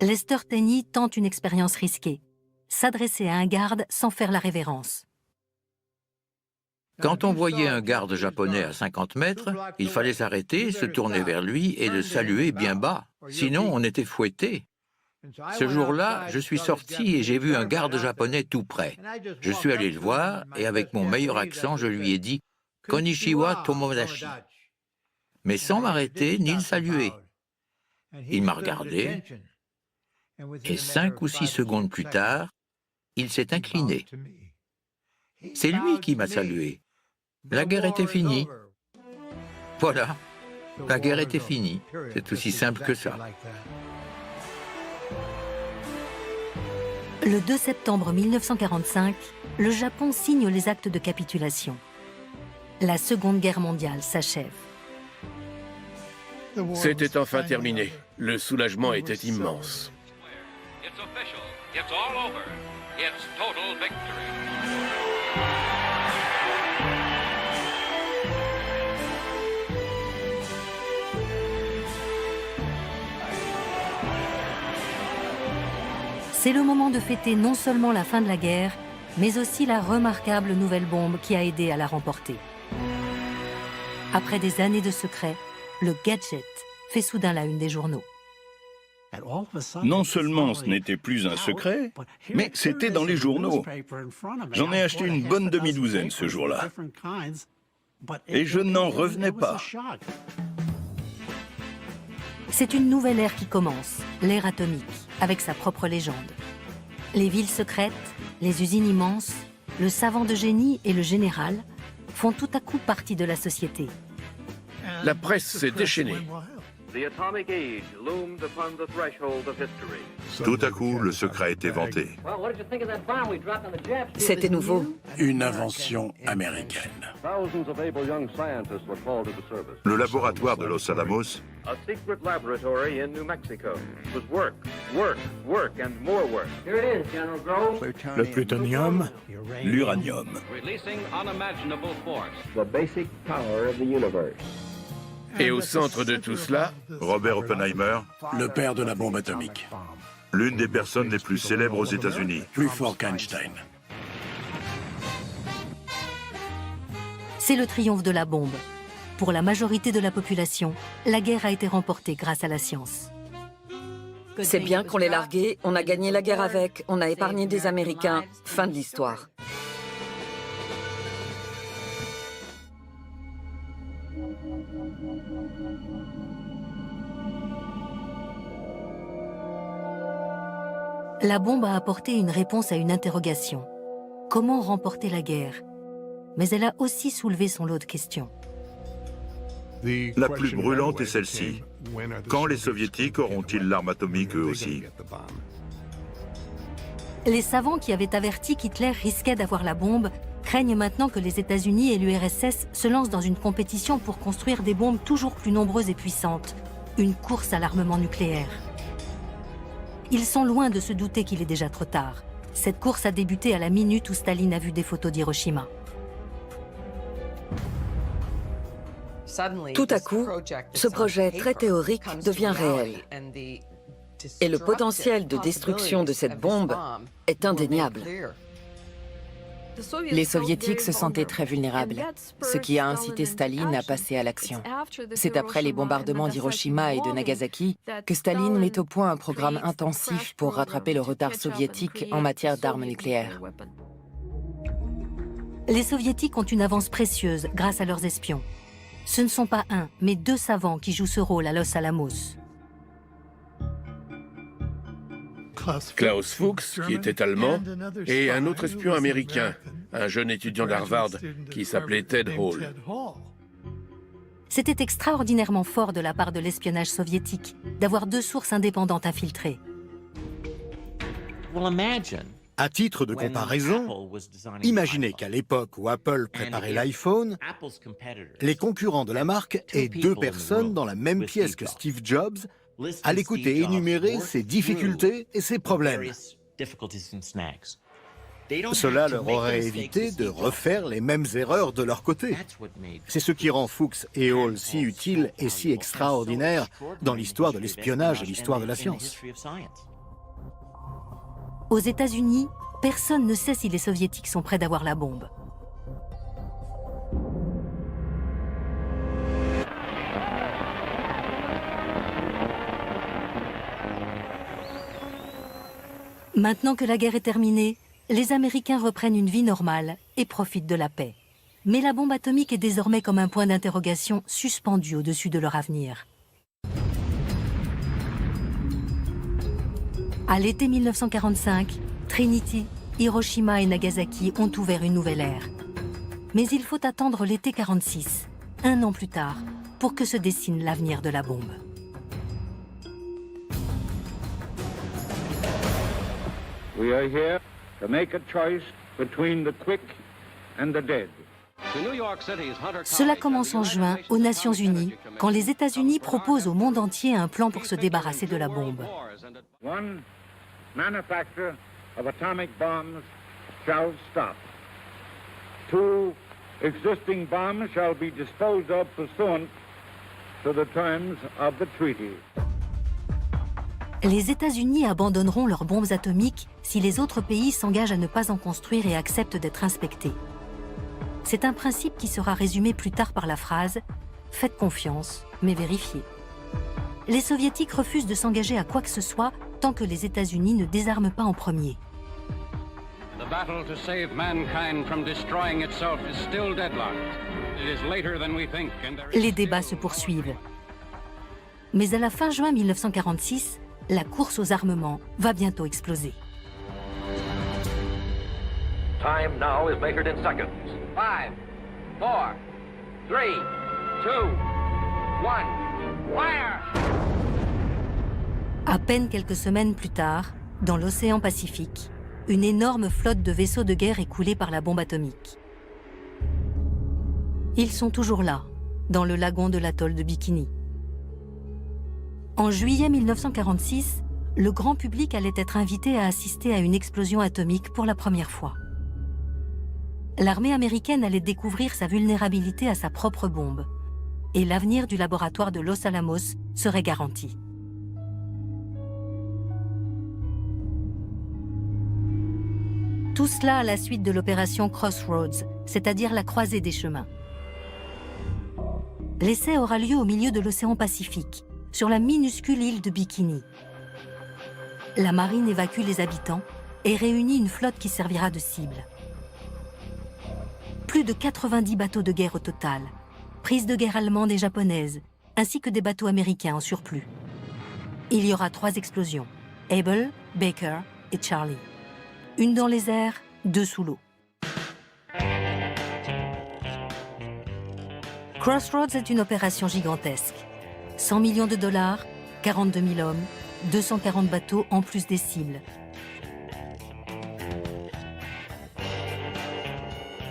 Lester Tenney tente une expérience risquée, s'adresser à un garde sans faire la révérence. Quand on voyait un garde japonais à 50 mètres, il fallait s'arrêter, se tourner vers lui et le saluer bien bas. Sinon, on était fouetté. Ce jour-là, je suis sorti et j'ai vu un garde japonais tout près. Je suis allé le voir et avec mon meilleur accent, je lui ai dit « Konnichiwa Tomodachi », mais sans m'arrêter ni le saluer. Il m'a regardé et 5 ou 6 secondes plus tard, il s'est incliné. C'est lui qui m'a salué. La guerre était finie. Voilà, la guerre était finie. C'est aussi simple que ça. Le 2 septembre 1945, le Japon signe les actes de capitulation. La Seconde Guerre mondiale s'achève. C'était enfin terminé. Le soulagement était immense. It's official. It's all over. It's total victory. C'est le moment de fêter non seulement la fin de la guerre, mais aussi la remarquable nouvelle bombe qui a aidé à la remporter. Après des années de secret, le gadget fait soudain la une des journaux. Non seulement ce n'était plus un secret, mais c'était dans les journaux. J'en ai acheté une bonne demi-douzaine ce jour-là. Et je n'en revenais pas. C'est une nouvelle ère qui commence, l'ère atomique, avec sa propre légende. Les villes secrètes, les usines immenses, le savant de génie et le général font tout à coup partie de la société. La presse s'est déchaînée. The atomic age loomed upon the threshold of history. Tout à coup, le secret a été vanté. C'était nouveau. Une invention américaine. Thousands of able young scientists were called into service. Le laboratoire de Los Alamos, A secret laboratory in New Mexico was work, work, work, and more work. Here it is, General Groves. Le plutonium, L'uranium. Releasing unimaginable force. The basic power of the universe. Et au centre de tout cela, Robert Oppenheimer, Le père de la bombe atomique. l'une des personnes les plus célèbres aux États-Unis. Plus fort qu'Einstein. C'est le triomphe de la bombe. Pour la majorité de la population, la guerre a été remportée grâce à la science. C'est bien qu'on l'ait largué, on a gagné la guerre avec, on a épargné des Américains. Fin de l'histoire. La bombe a apporté une réponse à une interrogation. Comment remporter la guerre? Mais elle a aussi soulevé son lot de questions. La plus brûlante est celle-ci. Quand les Soviétiques auront-ils l'arme atomique eux aussi? Les savants qui avaient averti qu'Hitler risquait d'avoir la bombe craignent maintenant que les États-Unis et l'URSS se lancent dans une compétition pour construire des bombes toujours plus nombreuses et puissantes. Une course à l'armement nucléaire. Ils sont loin de se douter qu'il est déjà trop tard. Cette course a débuté à la minute où Staline a vu des photos d'Hiroshima. Tout à coup, ce projet très théorique devient réel. Et le potentiel de destruction de cette bombe est indéniable. Les Soviétiques se sentaient très vulnérables, ce qui a incité Staline à passer à l'action. C'est après les bombardements d'Hiroshima et de Nagasaki que Staline met au point un programme intensif pour rattraper le retard soviétique en matière d'armes nucléaires. Les Soviétiques ont une avance précieuse grâce à leurs espions. Ce ne sont pas un, mais 2 savants qui jouent ce rôle à Los Alamos. Klaus Fuchs, qui était allemand, et un autre espion américain, un jeune étudiant d'Harvard qui s'appelait Ted Hall. C'était extraordinairement fort de la part de l'espionnage soviétique d'avoir 2 sources indépendantes infiltrées. à titre de comparaison, imaginez qu'à l'époque où Apple préparait l'iPhone, les concurrents de la marque aient 2 personnes dans la même pièce que Steve Jobs à l'écouter énumérer ses difficultés et ses problèmes. Cela leur aurait évité de refaire les mêmes erreurs de leur côté. C'est ce qui rend Fuchs et Hall si utiles et si extraordinaires dans l'histoire de l'espionnage et l'histoire de la science. Aux États-Unis, personne ne sait si les Soviétiques sont prêts d'avoir la bombe. Maintenant que la guerre est terminée, les Américains reprennent une vie normale et profitent de la paix. Mais la bombe atomique est désormais comme un point d'interrogation suspendu au-dessus de leur avenir. À l'été 1945, Trinity, Hiroshima et Nagasaki ont ouvert une nouvelle ère. Mais il faut attendre l'été 46, un an plus tard, pour que se dessine l'avenir de la bombe. We are here to make a choice between the quick and the dead. Cela commence en juin aux Nations Unies, quand les États-Unis proposent au monde entier un plan pour se débarrasser de la bombe. One manufacture of atomic bombs shall stop. Two existing bombs shall be disposed of pursuant to the terms of the treaty. Les États-Unis abandonneront leurs bombes atomiques si les autres pays s'engagent à ne pas en construire et acceptent d'être inspectés. C'est un principe qui sera résumé plus tard par la phrase « Faites confiance, mais vérifiez ». Les Soviétiques refusent de s'engager à quoi que ce soit tant que les États-Unis ne désarment pas en premier. The battle to save mankind from destroying itself is still deadlocked. It is later than we think, and there is... Les débats se poursuivent. Mais à la fin juin 1946, la course aux armements va bientôt exploser. Time now is measured in seconds. 5, 4, 3, 2, 1, fire! À peine quelques semaines plus tard, dans l'océan Pacifique, une énorme flotte de vaisseaux de guerre est coulée par la bombe atomique. Ils sont toujours là, dans le lagon de l'atoll de Bikini. En juillet 1946, le grand public allait être invité à assister à une explosion atomique pour la première fois. L'armée américaine allait découvrir sa vulnérabilité à sa propre bombe, et l'avenir du laboratoire de Los Alamos serait garanti. Tout cela à la suite de l'opération Crossroads, c'est-à-dire la croisée des chemins. L'essai aura lieu au milieu de l'océan Pacifique, sur la minuscule île de Bikini. La marine évacue les habitants et réunit une flotte qui servira de cible. Plus de 90 bateaux de guerre au total, prises de guerre allemandes et japonaises, ainsi que des bateaux américains en surplus. Il y aura 3 explosions, Able, Baker et Charlie. Une dans les airs, 2 sous l'eau. Crossroads est une opération gigantesque. 100 millions de dollars, 42 000 hommes, 240 bateaux en plus des cibles.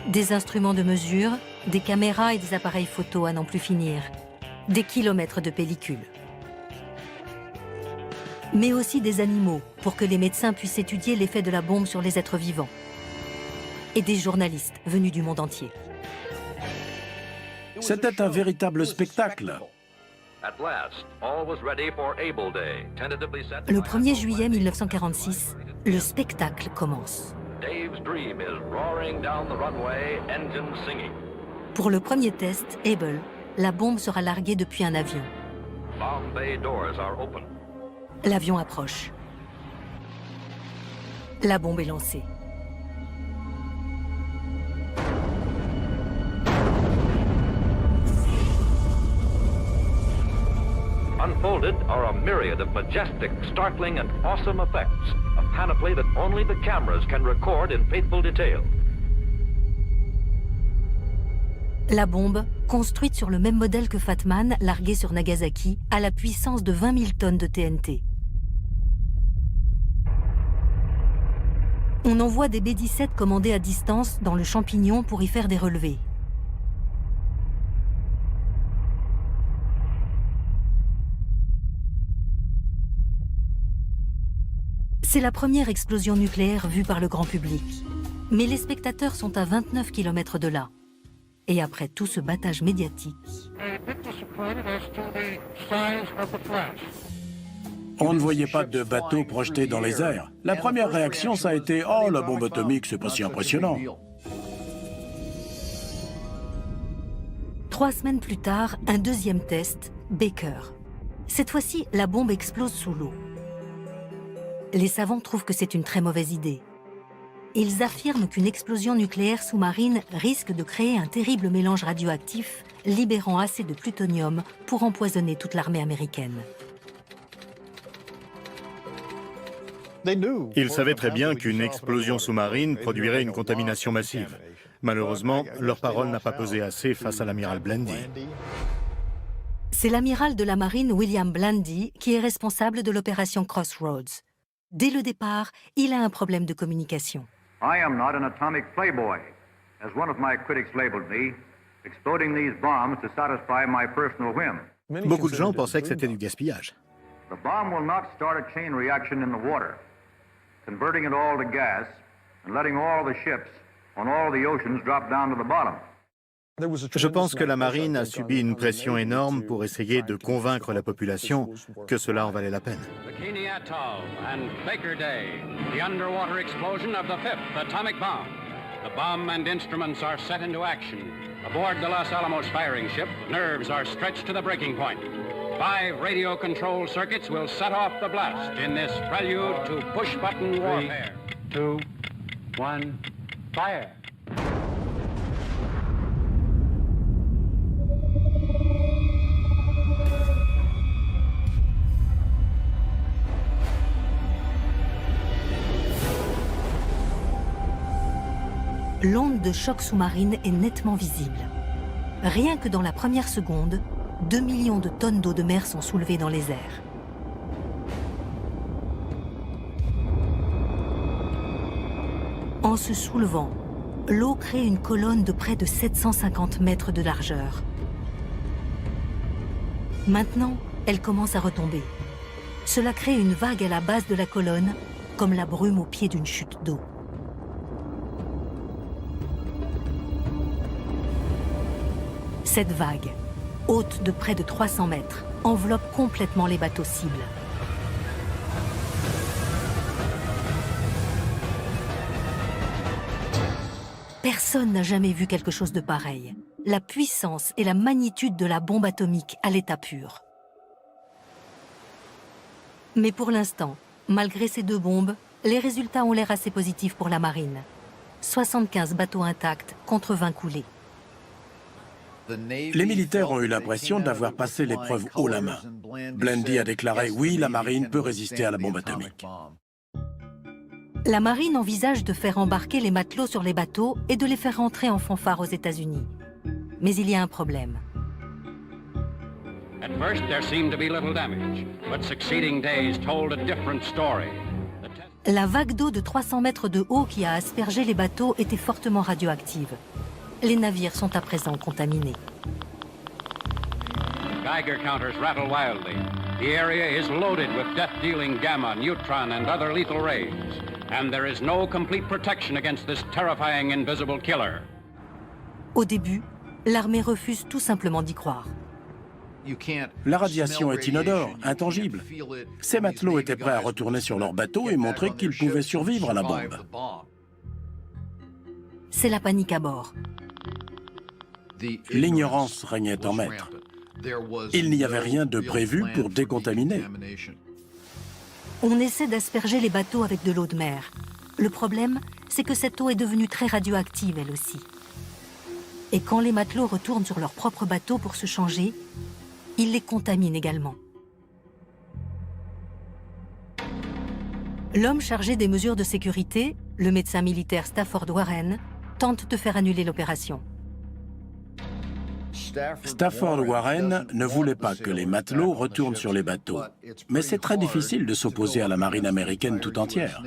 Des instruments de mesure, des caméras et des appareils photo à n'en plus finir. Des kilomètres de pellicules. Mais aussi des animaux, pour que les médecins puissent étudier l'effet de la bombe sur les êtres vivants. Et des journalistes venus du monde entier. C'était un véritable spectacle. Le 1er juillet 1946, le spectacle commence. Pour le premier test, Able, la bombe sera larguée depuis un avion. L'avion approche. La bombe est lancée. Unfolded are a myriad of majestic, startling, and awesome effects, a panoply that only the cameras can record in faithful detail. La bombe, construite sur le même modèle que Fat Man, larguée sur Nagasaki, a la puissance de 20 000 tonnes de TNT. On envoie des B-17 commandés à distance dans le champignon pour y faire des relevés. C'est la première explosion nucléaire vue par le grand public. Mais les spectateurs sont à 29 km de là. Et après tout ce battage médiatique... On ne voyait pas de bateau projeté dans les airs. La première réaction, ça a été « Oh, la bombe atomique, c'est pas si impressionnant ». 3 semaines plus tard, un deuxième test, Baker. Cette fois-ci, la bombe explose sous l'eau. Les savants trouvent que c'est une très mauvaise idée. Ils affirment qu'une explosion nucléaire sous-marine risque de créer un terrible mélange radioactif, libérant assez de plutonium pour empoisonner toute l'armée américaine. Ils savaient très bien qu'une explosion sous-marine produirait une contamination massive. Malheureusement, leur parole n'a pas pesé assez face à l'amiral Blandy. C'est l'amiral de la marine William Blandy qui est responsable de l'opération Crossroads. Dès le départ, il a un problème de communication. I am not an atomic playboy, as one of my critics labeled me, exploding these bombs to satisfy my personal whim. Beaucoup de gens pensaient que c'était du gaspillage. The bomb will not start a chain reaction in the water, converting it all to gas and letting all the ships on all the oceans drop down to the bottom. Je pense que la marine a subi une pression énorme pour essayer de convaincre la population que cela en valait la peine. Bikini Atoll and Baker Day, the underwater explosion of the fifth atomic bomb. The bomb and instruments are set into action. Aboard the Los Alamos firing ship, nerves are stretched to the breaking point. 5 radio control circuits will set off the blast in this prelude to push-button warfare. 3, 2, 1, fire! L'onde de choc sous-marine est nettement visible. Rien que dans la première seconde, 2 millions de tonnes d'eau de mer sont soulevées dans les airs. En se soulevant, l'eau crée une colonne de près de 750 mètres de largeur. Maintenant, elle commence à retomber. Cela crée une vague à la base de la colonne, comme la brume au pied d'une chute d'eau. Cette vague, haute de près de 300 mètres, enveloppe complètement les bateaux cibles. Personne n'a jamais vu quelque chose de pareil. La puissance et la magnitude de la bombe atomique à l'état pur. Mais pour l'instant, malgré ces 2 bombes, les résultats ont l'air assez positifs pour la marine. 75 bateaux intacts contre 20 coulés. Les militaires ont eu l'impression d'avoir passé l'épreuve haut la main. Blandy a déclaré « Oui, la marine peut résister à la bombe atomique ». La marine envisage de faire embarquer les matelots sur les bateaux et de les faire rentrer en fanfare aux États-Unis. Mais il y a un problème. At first there seemed to be little damage, but succeeding days told a different story. La vague d'eau de 300 mètres de haut qui a aspergé les bateaux était fortement radioactive. Les navires sont à présent contaminés. Geiger counters rattle wildly. The area is loaded with death-dealing gamma, neutron, and other lethal rays. And there is no complete protection against this terrifying invisible killer. Au début, l'armée refuse tout simplement d'y croire. La radiation est inodore, intangible. Ces matelots étaient prêts à retourner sur leur bateau et montrer qu'ils pouvaient survivre à la bombe. C'est la panique à bord. L'ignorance régnait en maître. Il n'y avait rien de prévu pour décontaminer. On essaie d'asperger les bateaux avec de l'eau de mer. Le problème, c'est que cette eau est devenue très radioactive, elle aussi. Et quand les matelots retournent sur leur propre bateau pour se changer, ils les contaminent également. L'homme chargé des mesures de sécurité, le médecin militaire Stafford Warren, tente de faire annuler l'opération. Stafford Warren ne voulait pas que les matelots retournent sur les bateaux. Mais c'est très difficile de s'opposer à la marine américaine tout entière.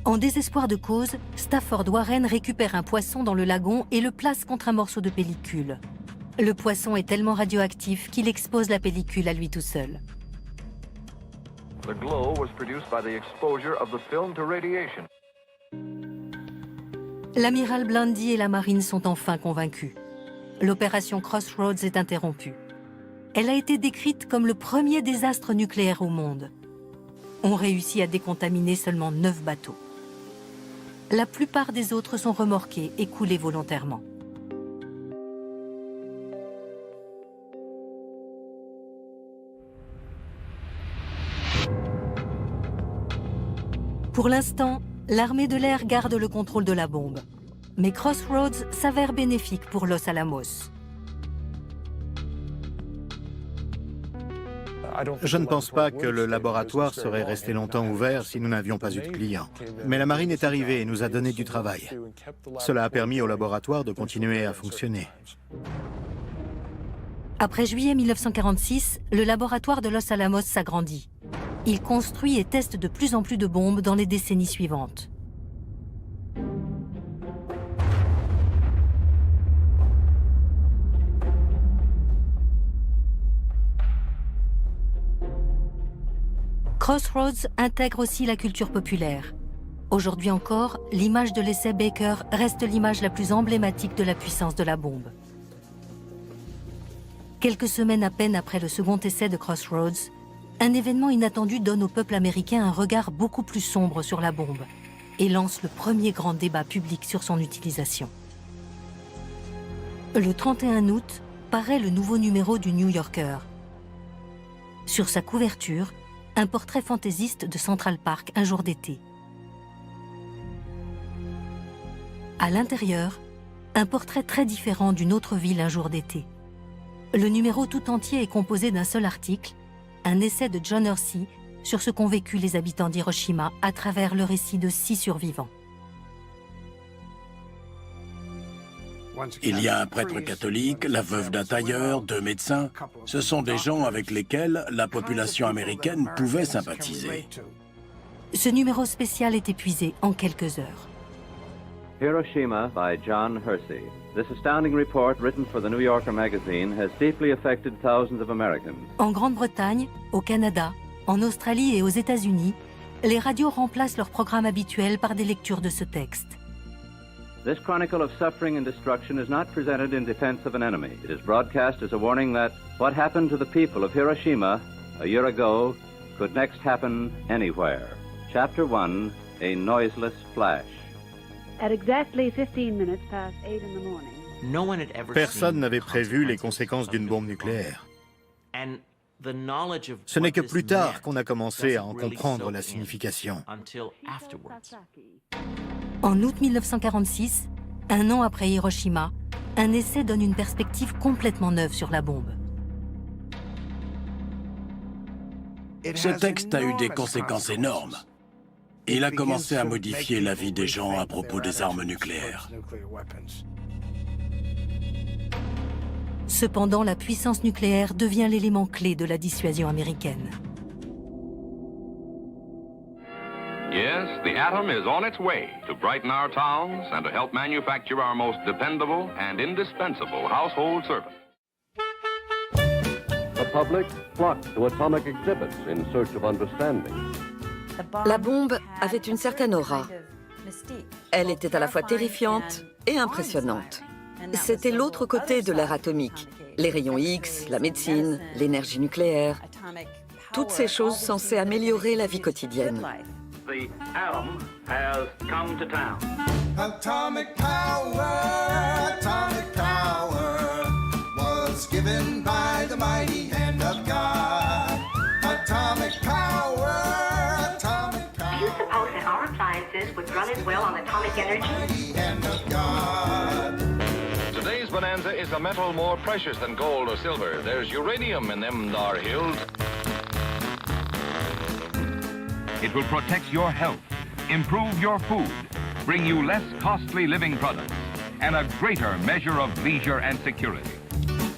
En désespoir de cause, Stafford Warren récupère un poisson dans le lagon et le place contre un morceau de pellicule. Le poisson est tellement radioactif qu'il expose la pellicule à lui tout seul. The glow was produced by the exposure of the film to radiation. L'amiral Blandy et la marine sont enfin convaincus. L'opération Crossroads est interrompue. Elle a été décrite comme le premier désastre nucléaire au monde. On réussit à décontaminer seulement 9 bateaux. La plupart des autres sont remorqués et coulés volontairement. Pour l'instant, l'armée de l'air garde le contrôle de la bombe. Mais Crossroads s'avère bénéfique pour Los Alamos. Je ne pense pas que le laboratoire serait resté longtemps ouvert si nous n'avions pas eu de clients. Mais la marine est arrivée et nous a donné du travail. Cela a permis au laboratoire de continuer à fonctionner. Après juillet 1946, le laboratoire de Los Alamos s'agrandit. Il construit et teste de plus en plus de bombes dans les décennies suivantes. Crossroads intègre aussi la culture populaire. Aujourd'hui encore, l'image de l'essai Baker reste l'image la plus emblématique de la puissance de la bombe. Quelques semaines à peine après le second essai de Crossroads, un événement inattendu donne au peuple américain un regard beaucoup plus sombre sur la bombe et lance le premier grand débat public sur son utilisation. Le 31 août paraît le nouveau numéro du New Yorker. Sur sa couverture, un portrait fantaisiste de Central Park un jour d'été. À l'intérieur, un portrait très différent d'une autre ville un jour d'été. Le numéro tout entier est composé d'un seul article, un essai de John Hersey sur ce qu'ont vécu les habitants d'Hiroshima à travers le récit de 6 survivants. Il y a un prêtre catholique, la veuve d'un tailleur, 2 médecins. Ce sont des gens avec lesquels la population américaine pouvait sympathiser. Ce numéro spécial est épuisé en quelques heures. Hiroshima by John Hersey. This astounding report written for the New Yorker magazine has deeply affected thousands of Americans. En Grande-Bretagne, au Canada, en Australie et aux États-Unis, les radios remplacent leurs programmes habituels par des lectures de ce texte. This chronicle of suffering and destruction is not presented in defense of an enemy. It is broadcast as a warning that what happened to the people of Hiroshima a year ago could next happen anywhere. Chapter 1, A Noiseless Flash. At exactly 15 minutes past 8 in the morning. Personne n'avait prévu les conséquences d'une bombe nucléaire. Ce n'est que plus tard qu'on a commencé à en comprendre la signification. En août 1946, un an après Hiroshima, un essai donne une perspective complètement neuve sur la bombe. Ce texte a eu des conséquences énormes. Il a commencé à modifier la vie des gens à propos des armes nucléaires. Cependant, la puissance nucléaire devient l'élément clé de la dissuasion américaine. Yes, the atom is on its way to brighten our towns and to help manufacture our most dependable and indispensable household servant. The public flocked to atomic exhibits in search of understanding. La bombe avait une certaine aura. Elle était à la fois terrifiante et impressionnante. C'était l'autre côté de l'ère atomique. Les rayons X, la médecine, l'énergie nucléaire. Toutes ces choses censées améliorer la vie quotidienne. The atom has come to town. Atomic power was given by the mighty hand of God. Atomic power. Do you suppose that our appliances would run as well on atomic energy? Mighty hand of God. Today's bonanza is a metal more precious than gold or silver. There's uranium in them thar hills. It will protect your health, improve your food, bring you less costly living products, and a greater measure of leisure and security.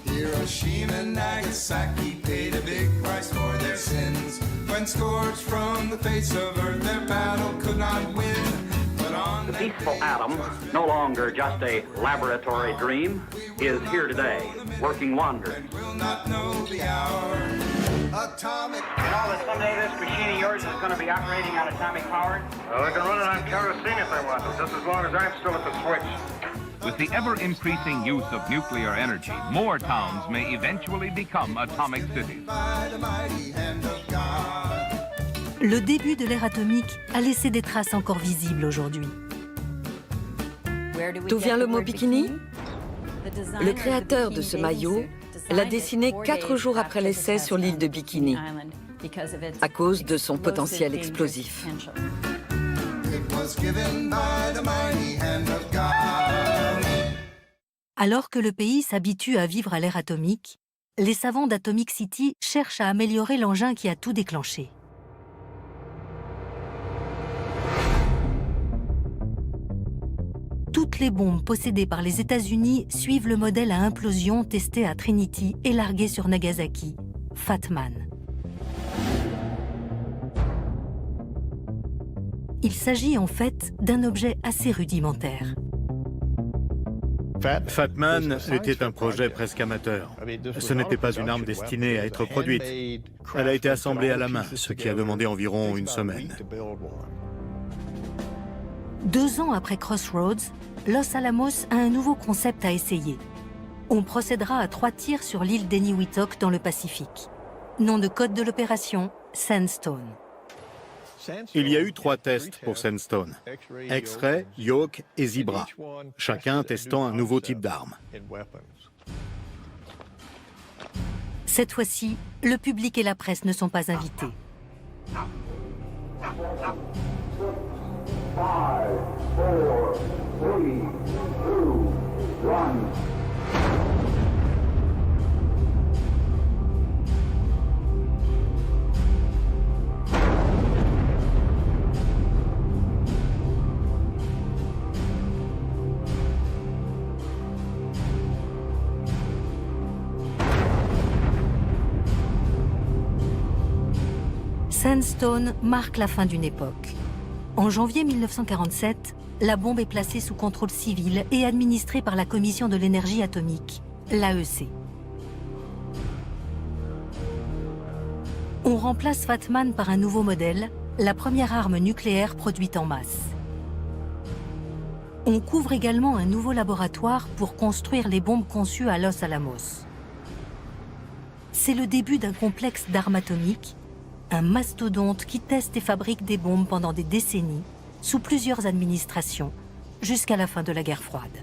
Hiroshima and Nagasaki paid a big price for their sins. When scourged from the face of earth, their battle could not win. But on The peaceful atom, no longer just a laboratory dream, is here today, working wonders. will not know the hour. Atomic You know that someday this machine of yours is going to be operating on atomic power? Well, they can run it on kerosene if they want to, just as long as I'm still at the switch. With the ever-increasing use of nuclear energy, more towns may eventually become atomic cities. by the mighty hand of God. Le début de l'ère atomique a laissé des traces encore visibles aujourd'hui. D'où vient le mot bikini? Le créateur de ce maillot l'a dessiné 4 jours après l'essai sur l'île de Bikini, à cause de son potentiel explosif. was given by the mighty hand of God. Alors que le pays s'habitue à vivre à l'ère atomique, les savants d'Atomic City cherchent à améliorer l'engin qui a tout déclenché. Toutes les bombes possédées par les États-Unis suivent le modèle à implosion testé à Trinity et largué sur Nagasaki, Fat Man. Il s'agit en fait d'un objet assez rudimentaire. Fat Man était un projet presque amateur. Ce n'était pas une arme destinée à être produite. Elle a été assemblée à la main, ce qui a demandé environ une semaine. 2 ans après Crossroads, Los Alamos a un nouveau concept à essayer. On procédera à 3 tirs sur l'île d'Eniwetok dans le Pacifique. Nom de code de l'opération, Sandstone. Il y a eu 3 tests pour Sandstone. X-Ray, Yoke et Zebra, chacun testant un nouveau type d'arme. Cette fois-ci, le public et la presse ne sont pas invités. 5, 4, 3, 2, 1. Sandstone marque la fin d'une époque. En janvier 1947, la bombe est placée sous contrôle civil et administrée par la Commission de l'énergie atomique, l'AEC. On remplace Fat Man par un nouveau modèle, la première arme nucléaire produite en masse. On couvre également un nouveau laboratoire pour construire les bombes conçues à Los Alamos. C'est le début d'un complexe d'armes atomiques, un mastodonte qui teste et fabrique des bombes pendant des décennies, sous plusieurs administrations, jusqu'à la fin de la guerre froide.